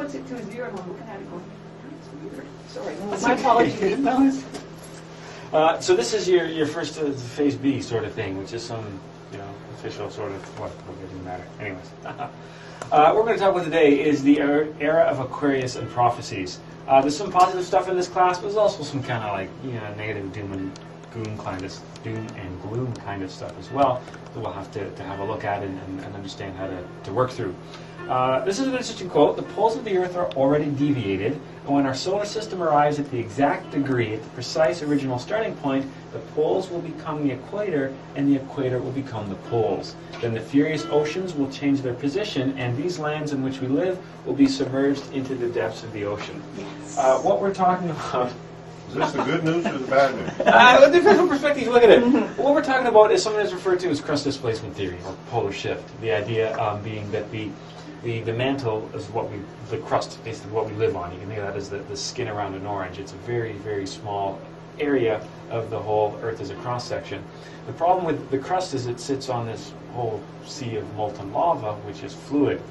puts it to 0, and I'm looking at it going, that's weird. Sorry, my apologies. No, So this is your first phase B sort of thing, which is some, official sort of, what, it doesn't matter. Anyways. What we're going to talk about today is the era of Aquarius and Prophecies. There's some positive stuff in this class, but there's also some kind of like, negative doom and gloom kind of stuff as well that we'll have to have a look at and understand how to work through. This is an interesting quote. The poles of the Earth are already deviated, and when our solar system arrives at the exact degree, at the precise original starting point, the poles will become the equator, and the equator will become the poles. Then the furious oceans will change their position, and these lands in which we live will be submerged into the depths of the ocean. Yes. What we're talking about... Is this the good news or the bad news? It depends on perspective you look at it. What we're talking about is something that's referred to as crust displacement theory, or polar shift. The idea being that the mantle is the crust, basically what we live on. You can think of that as the skin around an orange. It's a very, very small area of the whole Earth as a cross-section. The problem with the crust is it sits on this whole sea of molten lava, which is fluid.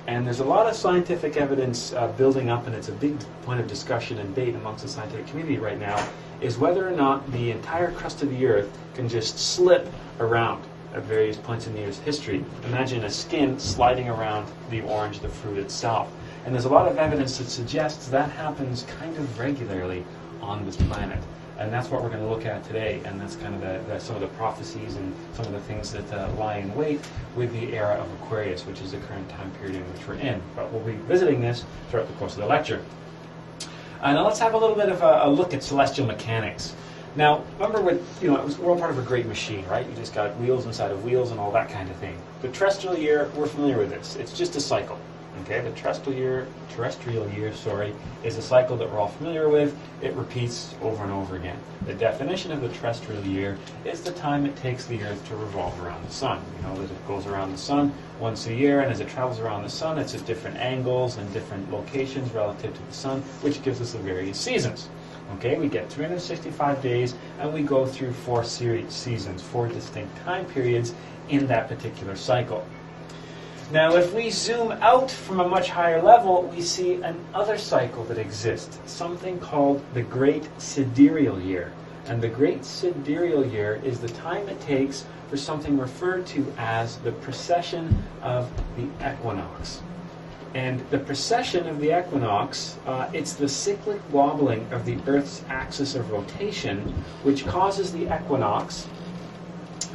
And there's a lot of scientific evidence building up, and it's a big point of discussion and debate amongst the scientific community right now, is whether or not the entire crust of the Earth can just slip around at various points in the Earth's history. Imagine a skin sliding around the orange, the fruit itself. And there's a lot of evidence that suggests that happens kind of regularly on this planet. And that's what we're going to look at today, and that's kind of some of the prophecies and some of the things that lie in wait with the era of Aquarius, which is the current time period in which we're in. But we'll be visiting this throughout the course of the lecture. Now let's have a little bit of a look at celestial mechanics. Now, remember we're all part of a great machine, right? You just got wheels inside of wheels and all that kind of thing. The terrestrial year, we're familiar with this. It's just a cycle. Okay, the terrestrial year, is a cycle that we're all familiar with. It repeats over and over again. The definition of the terrestrial year is the time it takes the Earth to revolve around the Sun. You know that it goes around the Sun once a year, and as it travels around the Sun, it's at different angles and different locations relative to the Sun, which gives us the various seasons. Okay, we get 365 days, and we go through 4 seasons, 4 distinct time periods in that particular cycle. Now, if we zoom out from a much higher level, we see another cycle that exists, something called the Great Sidereal Year. And the Great Sidereal Year is the time it takes for something referred to as the precession of the equinox. And the precession of the equinox, it's the cyclic wobbling of the Earth's axis of rotation, which causes the equinox,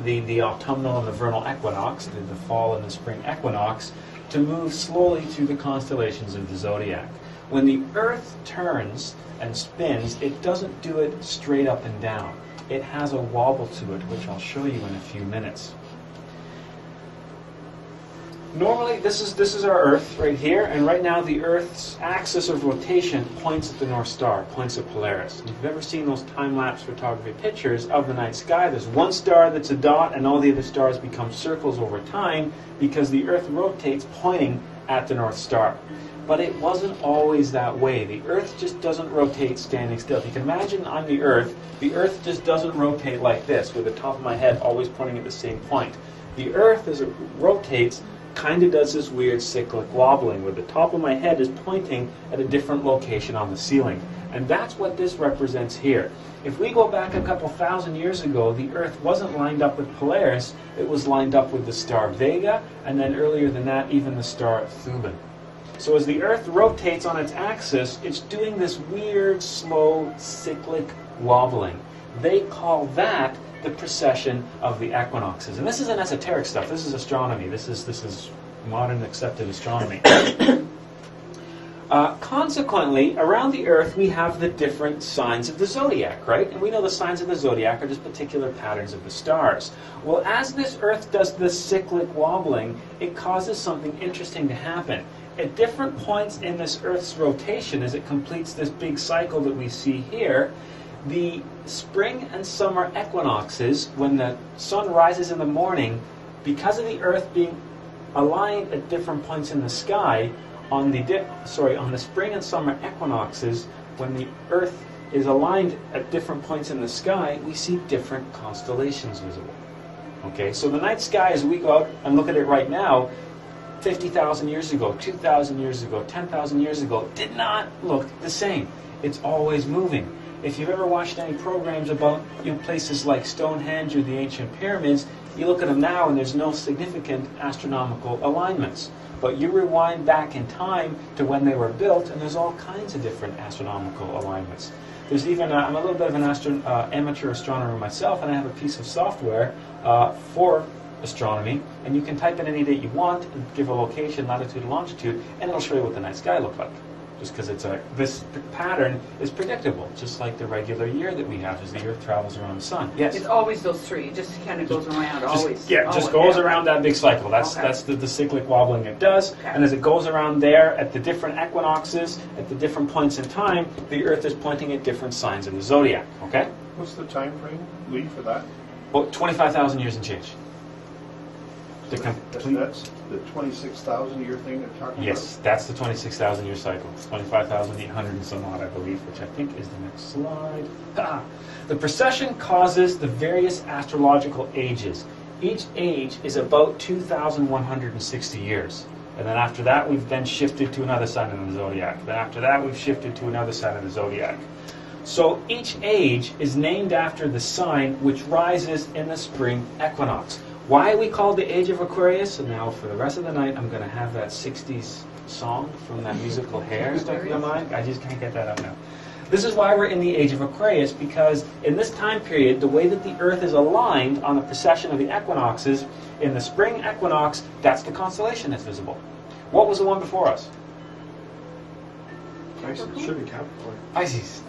the autumnal and the vernal equinox, the fall and the spring equinox, to move slowly through the constellations of the zodiac. When the Earth turns and spins, it doesn't do it straight up and down. It has a wobble to it, which I'll show you in a few minutes. Normally, this is our Earth right here, and right now the Earth's axis of rotation points at the North Star, points at Polaris. If you've ever seen those time-lapse photography pictures of the night sky, there's one star that's a dot, and all the other stars become circles over time because the Earth rotates pointing at the North Star. But it wasn't always that way. The Earth just doesn't rotate standing still. If you can imagine on the Earth just doesn't rotate like this, with the top of my head always pointing at the same point. The Earth, as it rotates, kind of does this weird cyclic wobbling where the top of my head is pointing at a different location on the ceiling. And that's what this represents here. If we go back a couple thousand years ago, the Earth wasn't lined up with Polaris, it was lined up with the star Vega, and then earlier than that, even the star Thuban. So as the Earth rotates on its axis, it's doing this weird, slow, cyclic wobbling. They call that the precession of the equinoxes. And this isn't esoteric stuff. This is astronomy. This is modern accepted astronomy. Consequently, around the Earth, we have the different signs of the zodiac, right? And we know the signs of the zodiac are just particular patterns of the stars. Well, as this Earth does this cyclic wobbling, it causes something interesting to happen. At different points in this Earth's rotation, as it completes this big cycle that we see here, the spring and summer equinoxes, when the sun rises in the morning, because of the Earth being aligned at different points in the sky, on the spring and summer equinoxes, when the Earth is aligned at different points in the sky, we see different constellations visible. Okay, so the night sky, as we go out and look at it right now, 50,000 years ago, 2,000 years ago, 10,000 years ago did not look the same. It's always moving. If you've ever watched any programs about places like Stonehenge or the ancient pyramids, you look at them now and there's no significant astronomical alignments. But you rewind back in time to when they were built and there's all kinds of different astronomical alignments. There's even, I'm a little bit of an amateur astronomer myself, and I have a piece of software for astronomy, and you can type in any date you want and give a location, latitude and longitude, and it'll show you what the night sky looked like. Just because this pattern is predictable, just like the regular year that we have as the Earth travels around the sun. Yes? It's always those three. It just kind of goes around, always. Just goes around that big cycle. That's the cyclic wobbling it does. Okay. And as it goes around there, at the different equinoxes, at the different points in time, the Earth is pointing at different signs in the zodiac. Okay? What's the time frame, Lee, for that? Well, 25,000 years and change. The complete. That's the 26,000 year thing they're talking Yes, that's the 26,000 year cycle. 25,800 and some odd, I believe, which I think is the next slide. The precession causes the various astrological ages. Each age is about 2,160 years. And then after that, we've then shifted to another sign in the zodiac. Then after that, we've shifted to another sign in the zodiac. So each age is named after the sign which rises in the spring equinox. Why we call the age of Aquarius, and now for the rest of the night I'm going to have that 60s song from that musical Hair stuck in my mind. I just can't get that out now. This is why we're in the age of Aquarius, because in this time period, the way that the Earth is aligned on the precession of the equinoxes, in the spring equinox, that's the constellation that's visible. What was the one before us? Pisces. Should be Capricorn. Pisces.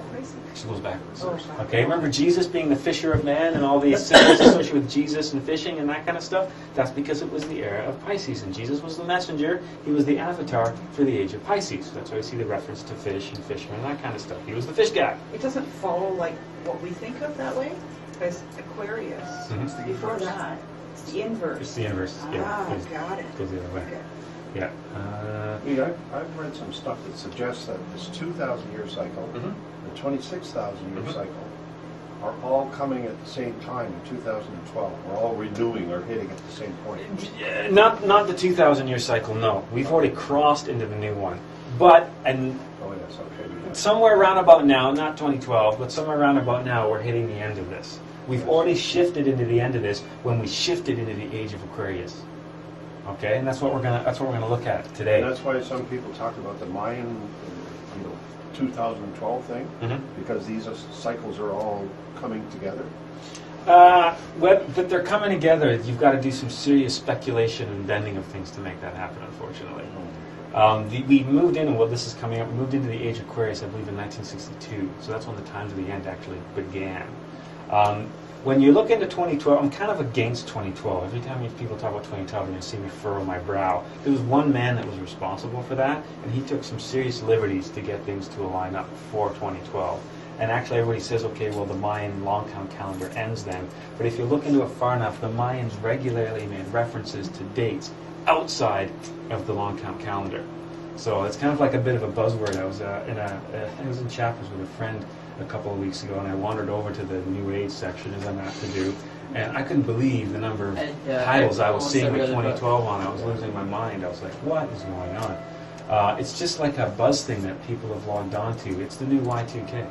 She goes backwards. Oh, Okay, remember Jesus being the fisher of men and all these symbols associated with Jesus and fishing and that kind of stuff? That's because it was the era of Pisces, and Jesus was the messenger. He was the avatar for the age of Pisces. That's why you see the reference to fish and fishermen and that kind of stuff. He was the fish guy. It doesn't follow like what we think of that way, because Aquarius, Mhm. before that, it's the inverse. It's the inverse. Ah, It got it. goes the other way. Okay. Yeah. Lee, I've read some stuff that suggests that this 2,000 year cycle, Mhm. the 26,000 year Mhm. cycle, are all coming at the same time in 2012. We're all renewing or hitting at the same point. Yeah, not the 2,000-year cycle, no. We've already crossed into the new one. But, and Oh, yes, okay. Yeah. somewhere around about now, not 2012, but somewhere around about now, we're hitting the end of this. We've already shifted into the end of this when we shifted into the age of Aquarius. Okay, and that's what we're gonna look at today. And that's why some people talk about the Mayan, 2012 thing, Mhm. because these cycles are all coming together. But they're coming together. You've got to do some serious speculation and bending of things to make that happen, unfortunately. We moved in, and well, this is coming up, we moved into the age of Aquarius, I believe, in 1962. So that's when the times of the end actually began. When you look into 2012, I'm kind of against 2012. Every time people talk about 2012, you're going to see me furrow my brow. There was one man that was responsible for that, and he took some serious liberties to get things to align up for 2012. And actually everybody says, okay, well, the Mayan long count calendar ends then. But if you look into it far enough, the Mayans regularly made references to dates outside of the long count calendar. So it's kind of like a bit of a buzzword. I was I was in chapters with a friend a couple of weeks ago, and I wandered over to the New Age section, as I'm apt to do, and I couldn't believe the number of titles I was seeing with 2012 on. I was losing my mind. I was like, what is going on? It's just like a buzz thing that people have logged onto. It's the new Y2K,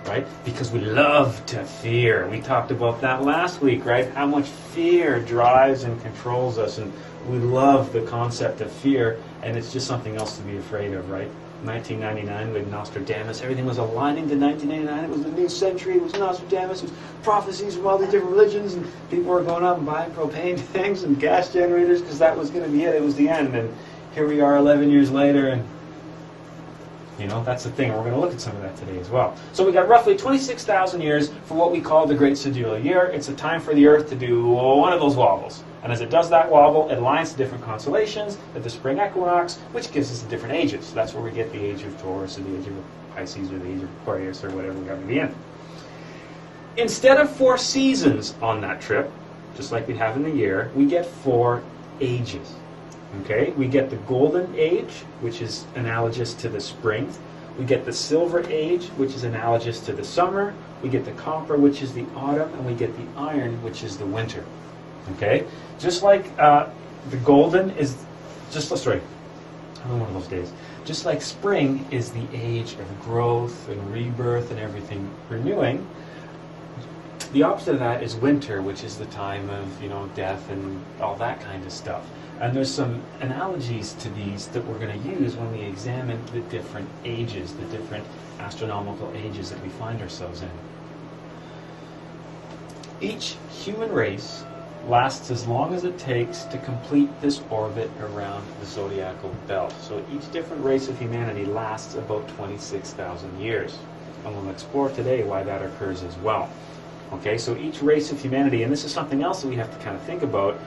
right? Because we love to fear. We talked about that last week, right? How much fear drives and controls us, and we love the concept of fear, and it's just something else to be afraid of, right? 1999 with Nostradamus, everything was aligning to 1999. It was the new century. It was Nostradamus. It was prophecies from all these different religions, and people were going out and buying propane tanks and gas generators because that was going to be it. It was the end, and here we are 11 years later, and that's the thing. We're going to look at some of that today as well. So we got roughly 26,000 years for what we call the Great Sidereal Year. It's a time for the Earth to do one of those wobbles. And as it does that wobble, it aligns to different constellations at the spring equinox, which gives us the different ages. So that's where we get the age of Taurus, or the age of Pisces, or the age of Aquarius, or whatever we have to be in. Instead of 4 seasons on that trip, just like we have in the year, we get 4 ages. Okay, we get the golden age, which is analogous to the spring. We get the silver age, which is analogous to the summer. We get the copper, which is the autumn, and we get the iron, which is the winter. Okay, just like the golden is sorry, another one of those days. Just like spring is the age of growth and rebirth and everything renewing, the opposite of that is winter, which is the time of, you know, death and all that kind of stuff. And there's some analogies to these that we're going to use when we examine the different ages, the different astronomical ages that we find ourselves in. Each human race lasts as long as it takes to complete this orbit around the zodiacal belt. So each different race of humanity lasts about 26,000 years. And we'll explore today why that occurs as well. Okay, so each race of humanity, and this is something else that we have to kind of think about,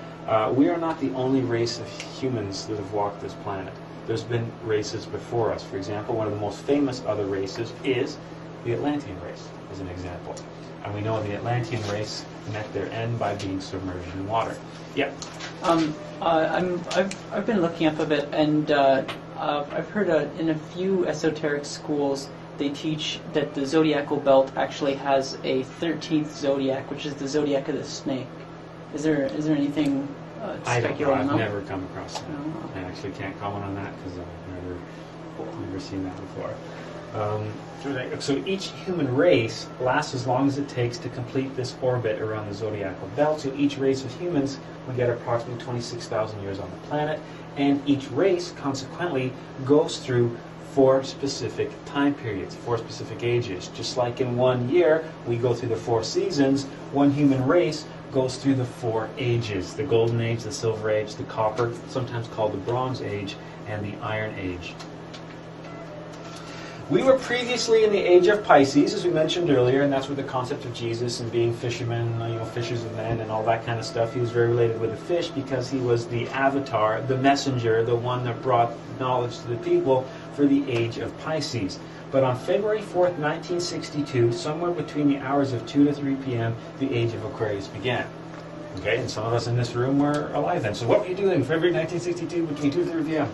we are not the only race of humans that have walked this planet. There's been races before us. For example, one of the most famous other races is the Atlantean race, as an example. And we know the Atlantean race met their end by being submerged in water. Yeah. I've been looking up a bit, and I've heard in a few esoteric schools they teach that the zodiacal belt actually has a 13th zodiac, which is the zodiac of the snake. Is there anything I don't know. I've on that? never come across that. Oh. I actually can't comment on that because I've never seen that before. So each human race lasts as long as it takes to complete this orbit around the zodiacal belt. So each race of humans will get approximately 26,000 years on the planet, and each race consequently goes through 4 specific time periods, 4 specific ages. Just like in 1 year we go through the 4 seasons, one human race goes through the 4 ages: the Golden Age, the Silver Age, the Copper, sometimes called the Bronze Age, and the Iron Age. We were previously in the age of Pisces, as we mentioned earlier, and that's where the concept of Jesus and being fishermen, fishers of men and all that kind of stuff. He was very related with the fish because he was the avatar, the messenger, the one that brought knowledge to the people for the age of Pisces. But on February 4th, 1962, somewhere between the hours of 2 to 3 p.m., the age of Aquarius began. Okay, and some of us in this room were alive then. So what were you doing February 1962 between 2 to 3 p.m.?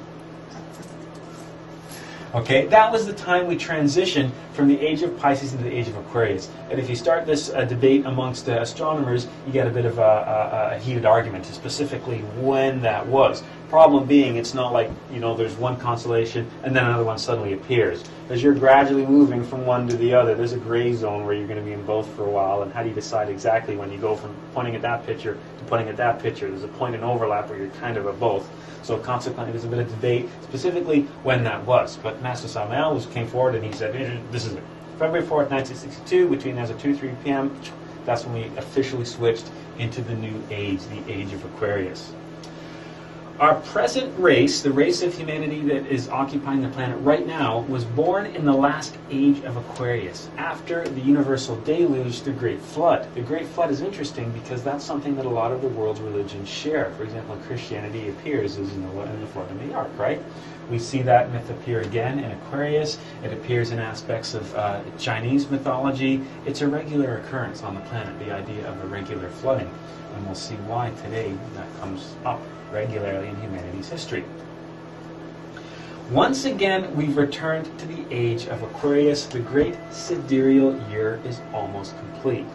Okay, that was the time we transitioned from the age of Pisces into the age of Aquarius. And if you start this debate amongst astronomers, you get a bit of a heated argument to specifically when that was. Problem being, it's not like, there's one constellation and then another one suddenly appears. As you're gradually moving from one to the other, there's a gray zone where you're going to be in both for a while. And how do you decide exactly when you go from pointing at that picture to pointing at that picture? There's a point in overlap where you're kind of at both. So consequently, there's a bit of debate specifically when that was. But Master Samael came forward and he said, this is it. February 4th, 1962, between the hours of 2 to 3 p.m., that's when we officially switched into the new age, the age of Aquarius. Our present race, the race of humanity that is occupying the planet right now, was born in the last age of Aquarius, after the universal deluge, the Great Flood. The Great Flood is interesting because that's something that a lot of the world's religions share. For example, in Christianity, it appears as Noah and the flood in the ark, right? We see that myth appear again in Aquarius. It appears in aspects of Chinese mythology. It's a regular occurrence on the planet, the idea of irregular flooding. And we'll see why today that comes up regularly in humanity's history. Once again, we've returned to the age of Aquarius. The great sidereal year is almost complete.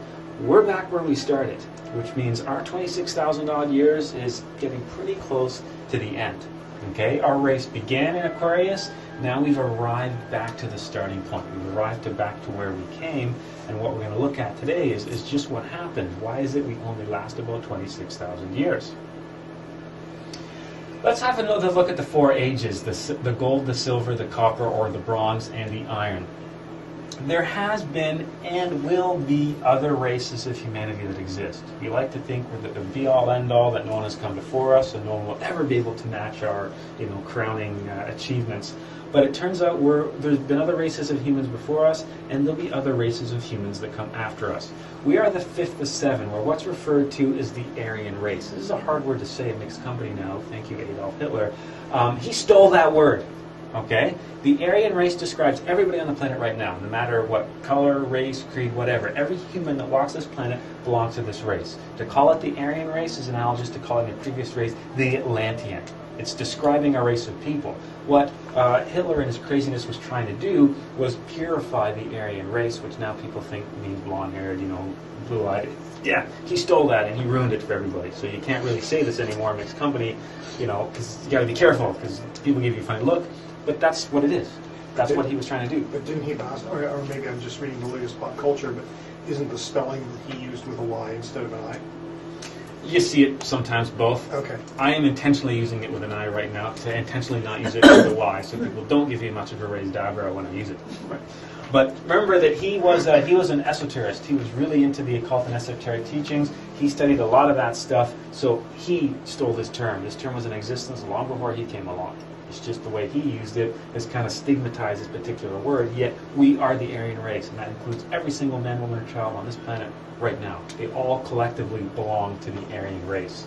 We're back where we started, which means our 26,000 odd years is getting pretty close to the end. Okay, our race began in Aquarius. Now we've arrived back to the starting point. We've arrived back to where we came, and what we're going to look at today is just what happened. Why is it we only last about 26,000 years? Let's have another look at the 4 ages, the gold, the silver, the copper, or the bronze, and the iron. There has been and will be other races of humanity that exist. We like to think we're the be-all, end-all, that no one has come before us, and no one will ever be able to match our crowning achievements. But it turns out there's been other races of humans before us, and there'll be other races of humans that come after us. We are the 5th of 7, where what's referred to as the Aryan race. This is a hard word to say in mixed company now. Thank you, Adolf Hitler. He stole that word. Okay? The Aryan race describes everybody on the planet right now, no matter what color, race, creed, whatever. Every human that walks this planet belongs to this race. To call it the Aryan race is analogous to calling the previous race the Atlantean. It's describing a race of people. What Hitler and his craziness was trying to do was purify the Aryan race, which now people think means blonde-haired, blue-eyed. Yeah, he stole that and he ruined it for everybody. So you can't really say this anymore, mixed company, because you got to be careful because people give you a funny look. But that's what it is. That's what he was trying to do. But didn't he pass, or maybe I'm just reading the latest pop culture, but isn't the spelling that he used with a Y instead of an I? You see it sometimes both. Okay. I am intentionally using it with an I right now to intentionally not use it with a Y, so people don't give you much of a raised eyebrow when I use it. But remember that he was an esoterist. He was really into the occult and esoteric teachings. He studied a lot of that stuff, so he stole this term. This term was in existence long before he came along. It's just the way he used it has kind of stigmatized this particular word, yet we are the Aryan race, and that includes every single man, woman, or child on this planet right now. They all collectively belong to the Aryan race.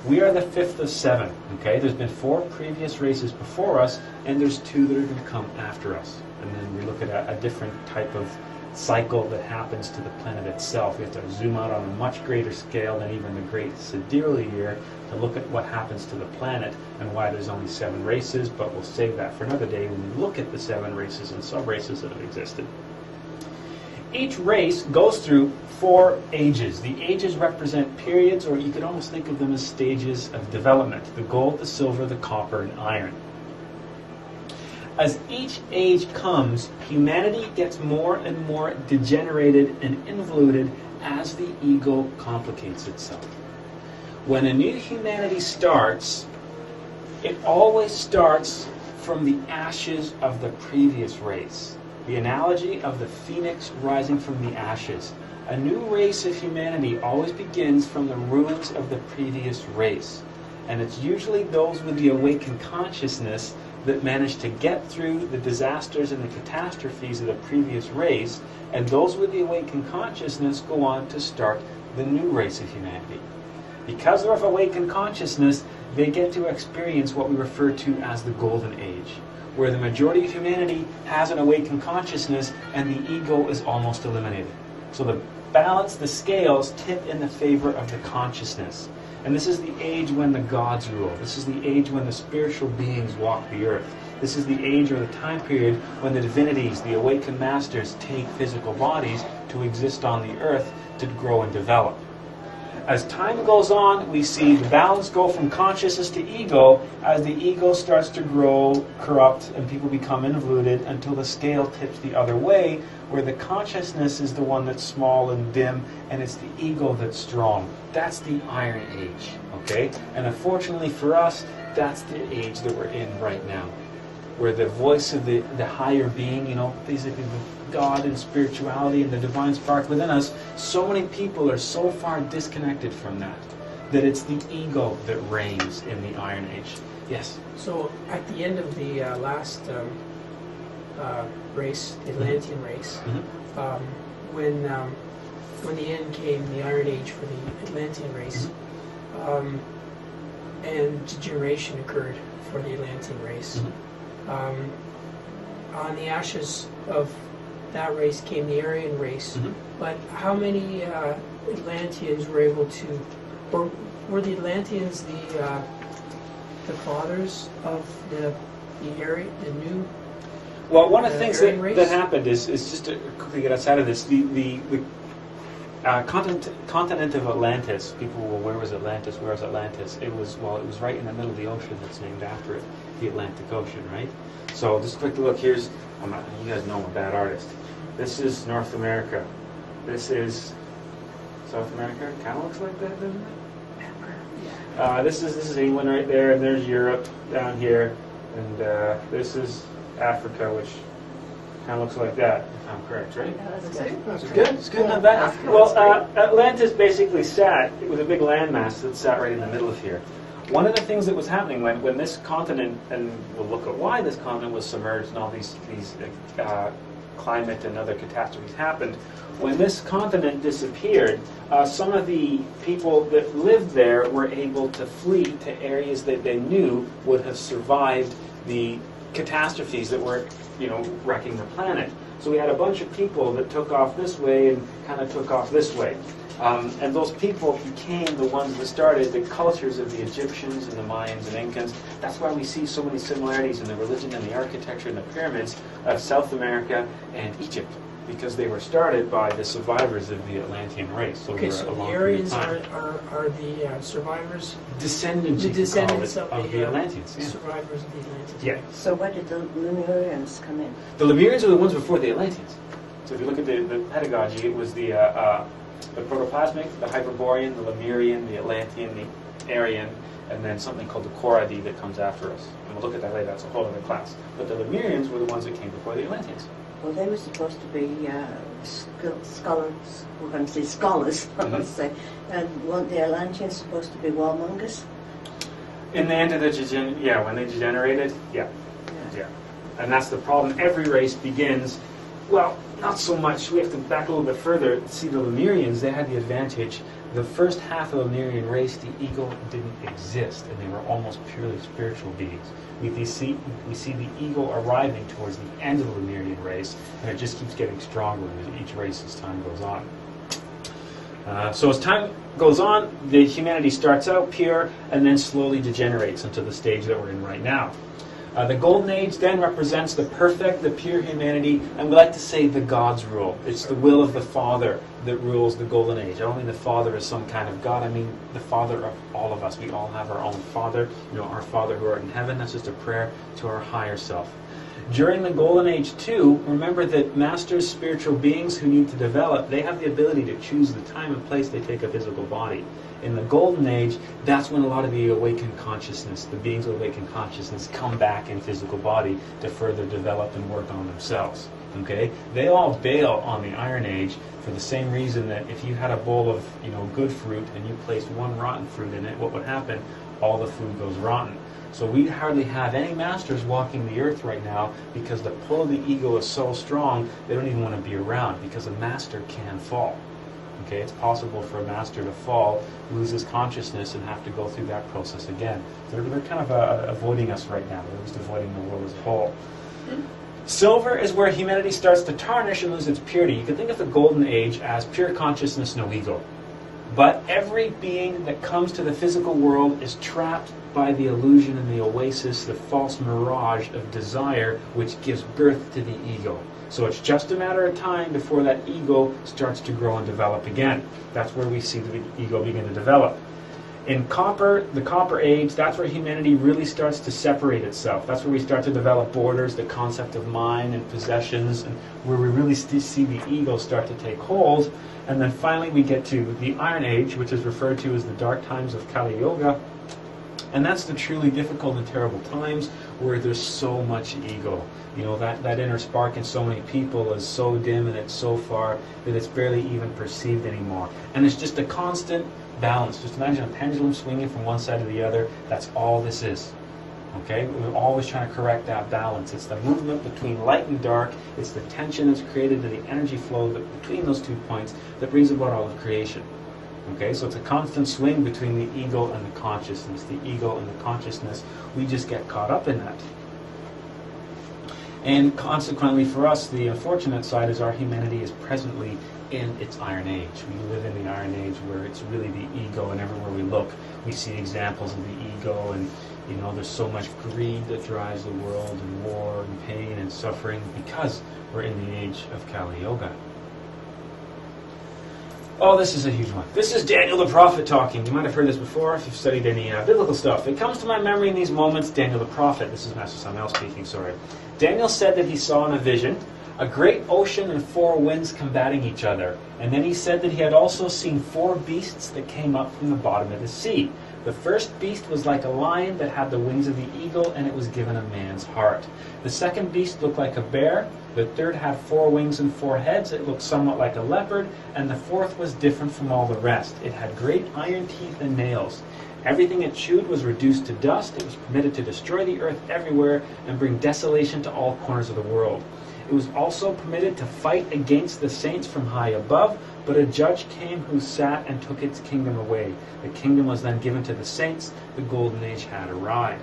We are the fifth of seven, okay? There's been 4 previous races before us, and there's 2 that are going to come after us. And then we look at a different type of cycle that happens to the planet itself. We have to zoom out on a much greater scale than even the Great Sidereal Year to look at what happens to the planet and why there's only 7 races, but we'll save that for another day when we look at the 7 races and sub-races that have existed. Each race goes through 4 ages. The ages represent periods, or you could almost think of them as stages of development: the gold, the silver, the copper, and iron. As each age comes, humanity gets more and more degenerated and involuted as the ego complicates itself. When a new humanity starts, it always starts from the ashes of the previous race. The analogy of the phoenix rising from the ashes. A new race of humanity always begins from the ruins of the previous race. And it's usually those with the awakened consciousness that manage to get through the disasters and the catastrophes of the previous race, and those with the awakened consciousness go on to start the new race of humanity. Because they're of awakened consciousness, they get to experience what we refer to as the Golden Age, where the majority of humanity has an awakened consciousness and the ego is almost eliminated. So the balance, the scales tip in the favor of the consciousness. And this is the age when the gods rule. This is the age when the spiritual beings walk the earth. This is the age or the time period when the divinities, the awakened masters, take physical bodies to exist on the earth to grow and develop. As time goes on, we see the balance go from consciousness to ego as the ego starts to grow, corrupt, and people become involuted until the scale tips the other way, where the consciousness is the one that's small and dim, and it's the ego that's strong. That's the Iron Age, okay? And unfortunately for us, that's the age that we're in right now, where the voice of the higher being, basically the God and spirituality and the divine spark within us, so many people are so far disconnected from that it's the ego that reigns in the Iron Age. Yes? So at the end of the last race, the Atlantean race, when the end came, the Iron Age for the Atlantean race, and degeneration occurred for the Atlantean race. On the ashes of that race came the Aryan race, but how many Atlanteans were able to, or were the Atlanteans the fathers of the Aryan, the new? Well, one of the things Aryan race? that happened is just to quickly get outside of this, the continent of Atlantis. People, well, where was Atlantis? Where was Atlantis? It was right in the middle of the ocean that's named after it, the Atlantic Ocean, right? So just a quick look. Here's, you guys know I'm a bad artist. This is North America. This is South America. Kind of looks like that, doesn't it? This is England right there, and there's Europe down here, and this is Africa, which kind of looks like that, if I'm correct, right? Yeah, that's good. That's Good, it's good, not bad. Well, Atlantis basically it was a big landmass that sat right in the middle of here. One of the things that was happening when this continent, and we'll look at why this continent was submerged and all these climate and other catastrophes happened, when this continent disappeared, some of the people that lived there were able to flee to areas that they knew would have survived the catastrophes that were, wrecking the planet. So we had a bunch of people that took off this way and kind of took off this way. And those people became the ones that started the cultures of the Egyptians and the Mayans and Incans. That's why we see so many similarities in the religion and the architecture and the pyramids of South America and Egypt, because they were started by the survivors of the Atlantean race. So Okay, over so a the long period of Aryans time. are the survivors, Descendants, the you could call descendants it, of the Atlanteans. the Yeah. survivors of the Atlanteans. Yeah. So where did the Lemurians come in? The Lemurians were the ones before the Atlanteans. So if you look at the pedagogy, it was the protoplasmic, the Hyperborean, the Lemurian, the Atlantean, the Aryan, and then something called the Koradi that comes after us. And we'll look at that later. That's a whole other class. But the Lemurians were the ones that came before the Atlanteans. Well, they were supposed to be scholars. We're going to say scholars, let's say. And weren't the Atlanteans supposed to be warmongers? In the end of the when they degenerated, yeah. And that's the problem. Every race begins, well, not so much. We have to back a little bit further. See, the Lemurians, they had the advantage. The first half of the Lemurian race, the ego didn't exist, and they were almost purely spiritual beings. We see the ego arriving towards the end of the Lemurian race, and it just keeps getting stronger with each race as time goes on. So as time goes on, the humanity starts out pure and then slowly degenerates into the stage that we're in right now. The Golden Age then represents the perfect, the pure humanity, and we like to say the God's rule. It's the will of the Father that rules the Golden Age. I don't mean the Father as some kind of God, I mean the Father of all of us. We all have our own Father, our Father who art in heaven. That's just a prayer to our higher self. During the Golden Age, too, remember that masters, spiritual beings who need to develop, they have the ability to choose the time and place they take a physical body. In the Golden Age, that's when a lot of the awakened consciousness, the beings with awakened consciousness, come back in physical body to further develop and work on themselves. Okay? They all bail on the Iron Age for the same reason that if you had a bowl of good fruit and you placed one rotten fruit in it, what would happen? All the food goes rotten. So we hardly have any masters walking the earth right now because the pull of the ego is so strong they don't even want to be around, because a master can fall. Okay, it's possible for a master to fall, lose his consciousness, and have to go through that process again. They're kind of avoiding us right now. They're just avoiding the world as a whole. Silver is where humanity starts to tarnish and lose its purity. You can think of the Golden Age as pure consciousness, no ego. But every being that comes to the physical world is trapped by the illusion and the oasis, the false mirage of desire, which gives birth to the ego. So it's just a matter of time before that ego starts to grow and develop again. That's where we see the ego begin to develop. In the Copper Age, that's where humanity really starts to separate itself. That's where we start to develop borders, the concept of mine and possessions, and where we really see the ego start to take hold. And then finally we get to the Iron Age, which is referred to as the dark times of Kali Yuga. And that's the truly difficult and terrible times where there's so much ego. That inner spark in so many people is so dim and it's so far that it's barely even perceived anymore. And it's just a constant balance. Just imagine a pendulum swinging from one side to the other. That's all this is. Okay? We're always trying to correct that balance. It's the movement between light and dark. It's the tension that's created to the energy flow between those 2 points that brings about all of creation. Okay, so it's a constant swing between the ego and the consciousness. The ego and the consciousness, we just get caught up in that. And consequently for us, the unfortunate side is our humanity is presently in its Iron Age. We live in the Iron Age where it's really the ego, and everywhere we look, we see examples of the ego, and there's so much greed that drives the world, and war, and pain, and suffering, because we're in the age of Kali Yuga. Oh, this is a huge one. This is Daniel the prophet talking. You might have heard this before if you've studied any biblical stuff. It comes to my memory in these moments, Daniel the prophet. This is Master Samuel speaking, sorry. Daniel said that he saw in a vision a great ocean and 4 winds combating each other. And then he said that he had also seen 4 beasts that came up from the bottom of the sea. The first beast was like a lion that had the wings of the eagle, and it was given a man's heart. The second beast looked like a bear. The third had 4 wings and 4 heads. It looked somewhat like a leopard. And the fourth was different from all the rest. It had great iron teeth and nails. Everything it chewed was reduced to dust. It was permitted to destroy the earth everywhere and bring desolation to all corners of the world. It was also permitted to fight against the saints from high above, but a judge came who sat and took its kingdom away. The kingdom was then given to the saints. The Golden Age had arrived.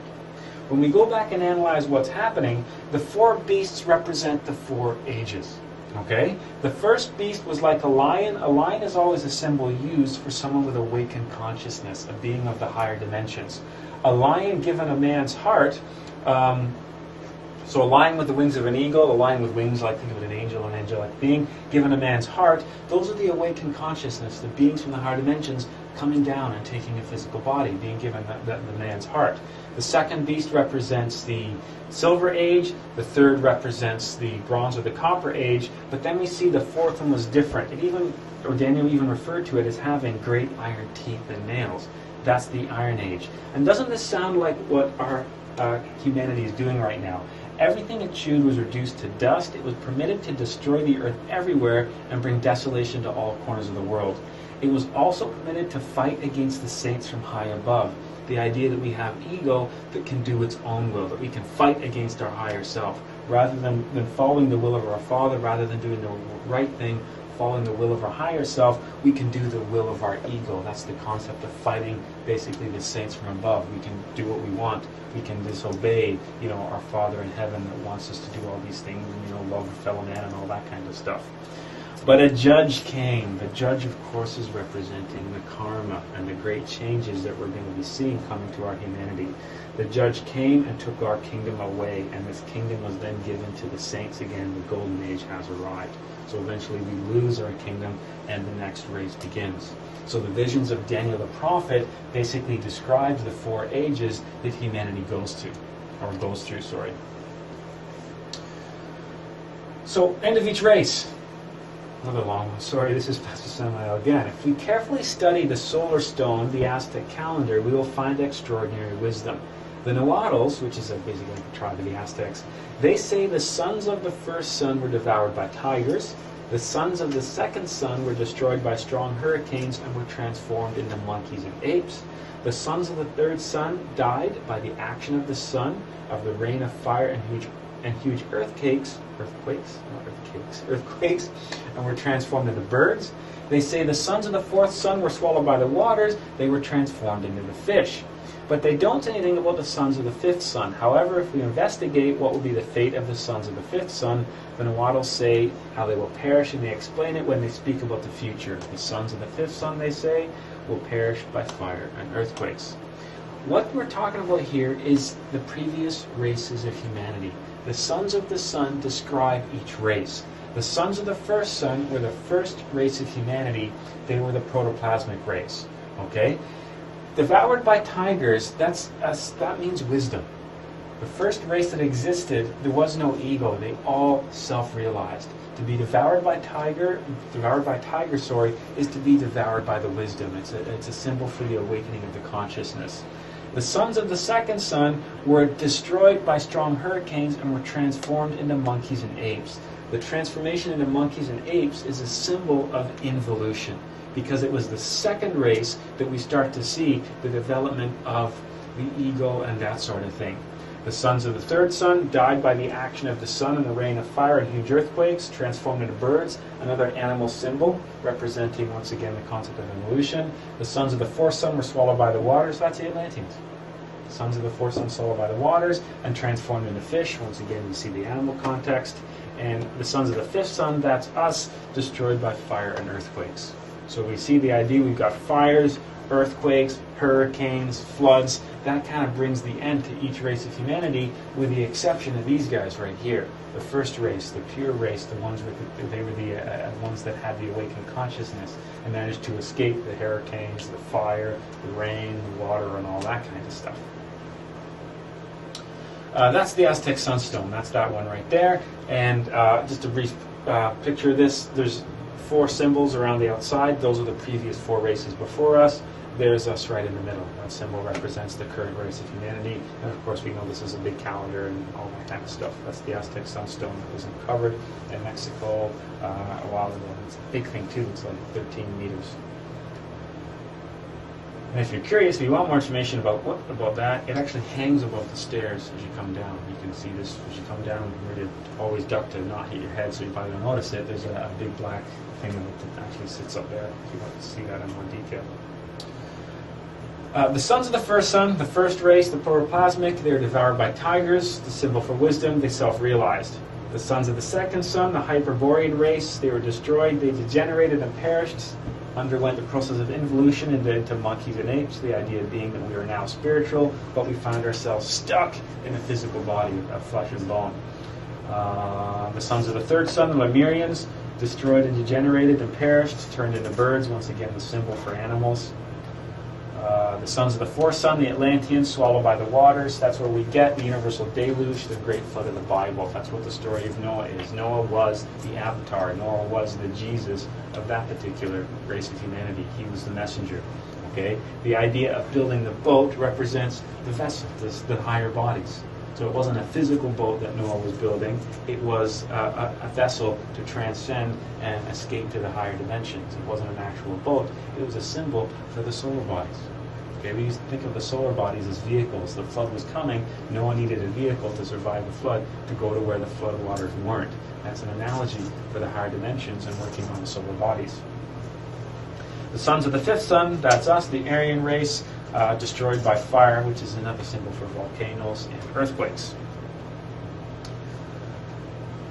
When we go back and analyze what's happening, the 4 beasts represent the 4 ages. Okay? The first beast was like a lion. A lion is always a symbol used for someone with awakened consciousness, a being of the higher dimensions. A lion given a man's heart, so a lion with the wings of an eagle, a lion with wings, like think of an angel, an angelic being, given a man's heart, those are the awakened consciousness, the beings from the higher dimensions coming down and taking a physical body, being given the man's heart. The second beast represents the Silver Age, the third represents the Bronze or the Copper Age, but then we see the fourth one was different. Daniel even referred to it as having great iron teeth and nails. That's the Iron Age. And doesn't this sound like what our humanity is doing right now? Everything it chewed was reduced to dust. It was permitted to destroy the earth everywhere and bring desolation to all corners of the world. It was also permitted to fight against the saints from high above. The idea that we have ego that can do its own will, that we can fight against our higher self. Rather than following the will of our Father, rather than doing the right thing, following the will of our higher self, we can do the will of our ego. That's the concept of fighting basically the saints from above. We can do what we want. We can disobey, our Father in heaven that wants us to do all these things, and, love a fellow man and all that kind of stuff. But a judge came. The judge, of course, is representing the karma and the great changes that we're going to be seeing coming to our humanity. The judge came and took our kingdom away, and this kingdom was then given to the saints again. The golden age has arrived. So eventually we lose our kingdom, and the next race begins. So the visions of Daniel the prophet basically describes the 4 ages that humanity goes through. So, end of each race. Another long one. Sorry, this is Pastor Samael again. If we carefully study the solar stone, the Aztec calendar, we will find extraordinary wisdom. The Nahuatls, which is basically the tribe of the Aztecs, they say the sons of the first sun were devoured by tigers. The sons of the second sun were destroyed by strong hurricanes and were transformed into monkeys and apes. The sons of the third sun died by the action of the sun, of the rain of fire and huge earthquakes, and were transformed into birds. They say the sons of the fourth sun were swallowed by the waters. They were transformed into the fish. But they don't say anything about the sons of the fifth son. However, if we investigate what will be the fate of the sons of the fifth son, the Nahuatls say how they will perish, and they explain it when they speak about the future. The sons of the fifth son, they say, will perish by fire and earthquakes. What we're talking about here is the previous races of humanity. The sons of the sun describe each race. The sons of the first son were the first race of humanity. They were the protoplasmic race. Okay? Devoured by tigers, that means wisdom. The first race that existed, there was no ego. They all self-realized. To be devoured by tiger, is to be devoured by the wisdom. It's a symbol for the awakening of the consciousness. The sons of the second son were destroyed by strong hurricanes and were transformed into monkeys and apes. The transformation into monkeys and apes is a symbol of involution, because it was the second race that we start to see the development of the ego and that sort of thing. The sons of the third son died by the action of the sun and the rain of fire and huge earthquakes, transformed into birds, another animal symbol representing once again the concept of evolution. The sons of the fourth son were swallowed by the waters. That's the Atlanteans. The sons of the fourth son swallowed by the waters and transformed into fish. Once again, you see the animal context. And the sons of the fifth son, that's us, destroyed by fire and earthquakes. So we see the idea, we've got fires, earthquakes, hurricanes, floods. That kind of brings the end to each race of humanity, with the exception of these guys right here. The first race, the pure race, the ones they were the ones that had the awakened consciousness and managed to escape the hurricanes, the fire, the rain, the water, and all that kind of stuff. That's the Aztec sunstone. That's that one right there. And just a brief picture of this. There's 4 symbols around the outside. Those are the previous 4 races before us. There's us right in the middle. That symbol represents the current race of humanity. And of course we know this is a big calendar and all that kind of stuff. That's the Aztec sunstone that was uncovered in Mexico a while ago. It's a big thing too. It's like 13 meters. And if you're curious, if you want more information about that, it actually hangs above the stairs as you come down. You can see this as you come down. Remember to always duck to not hit your head, so you probably don't notice it. There's a big black thing that actually sits up there. If you want to see that in more detail. The sons of the first son, the first race, the protoplasmic, they were devoured by tigers, the symbol for wisdom. They self-realized. The sons of the second son, the Hyperborean race, they were destroyed, they degenerated and perished, underwent the process of involution into monkeys and apes, the idea being that we are now spiritual, but we found ourselves stuck in a physical body of flesh and bone. The sons of the third son, the Lemurians, destroyed and degenerated and perished, turned into birds, once again the symbol for animals. The sons of the fourth son, the Atlanteans, swallowed by the waters. That's where we get the universal deluge, the great flood of the Bible. That's what the story of Noah is. Noah was the avatar. Noah was the Jesus of that particular race of humanity. He was the messenger. Okay? The idea of building the boat represents the vessel, the higher bodies. So it wasn't a physical boat that Noah was building. It was a vessel to transcend and escape to the higher dimensions. It wasn't an actual boat. It was a symbol for the solar bodies. Okay, we used to think of the solar bodies as vehicles. The flood was coming. Noah needed a vehicle to survive the flood, to go to where the flood waters weren't. That's an analogy for the higher dimensions and working on the solar bodies. The sons of the fifth son, that's us, the Aryan race, destroyed by fire, which is another symbol for volcanoes and earthquakes.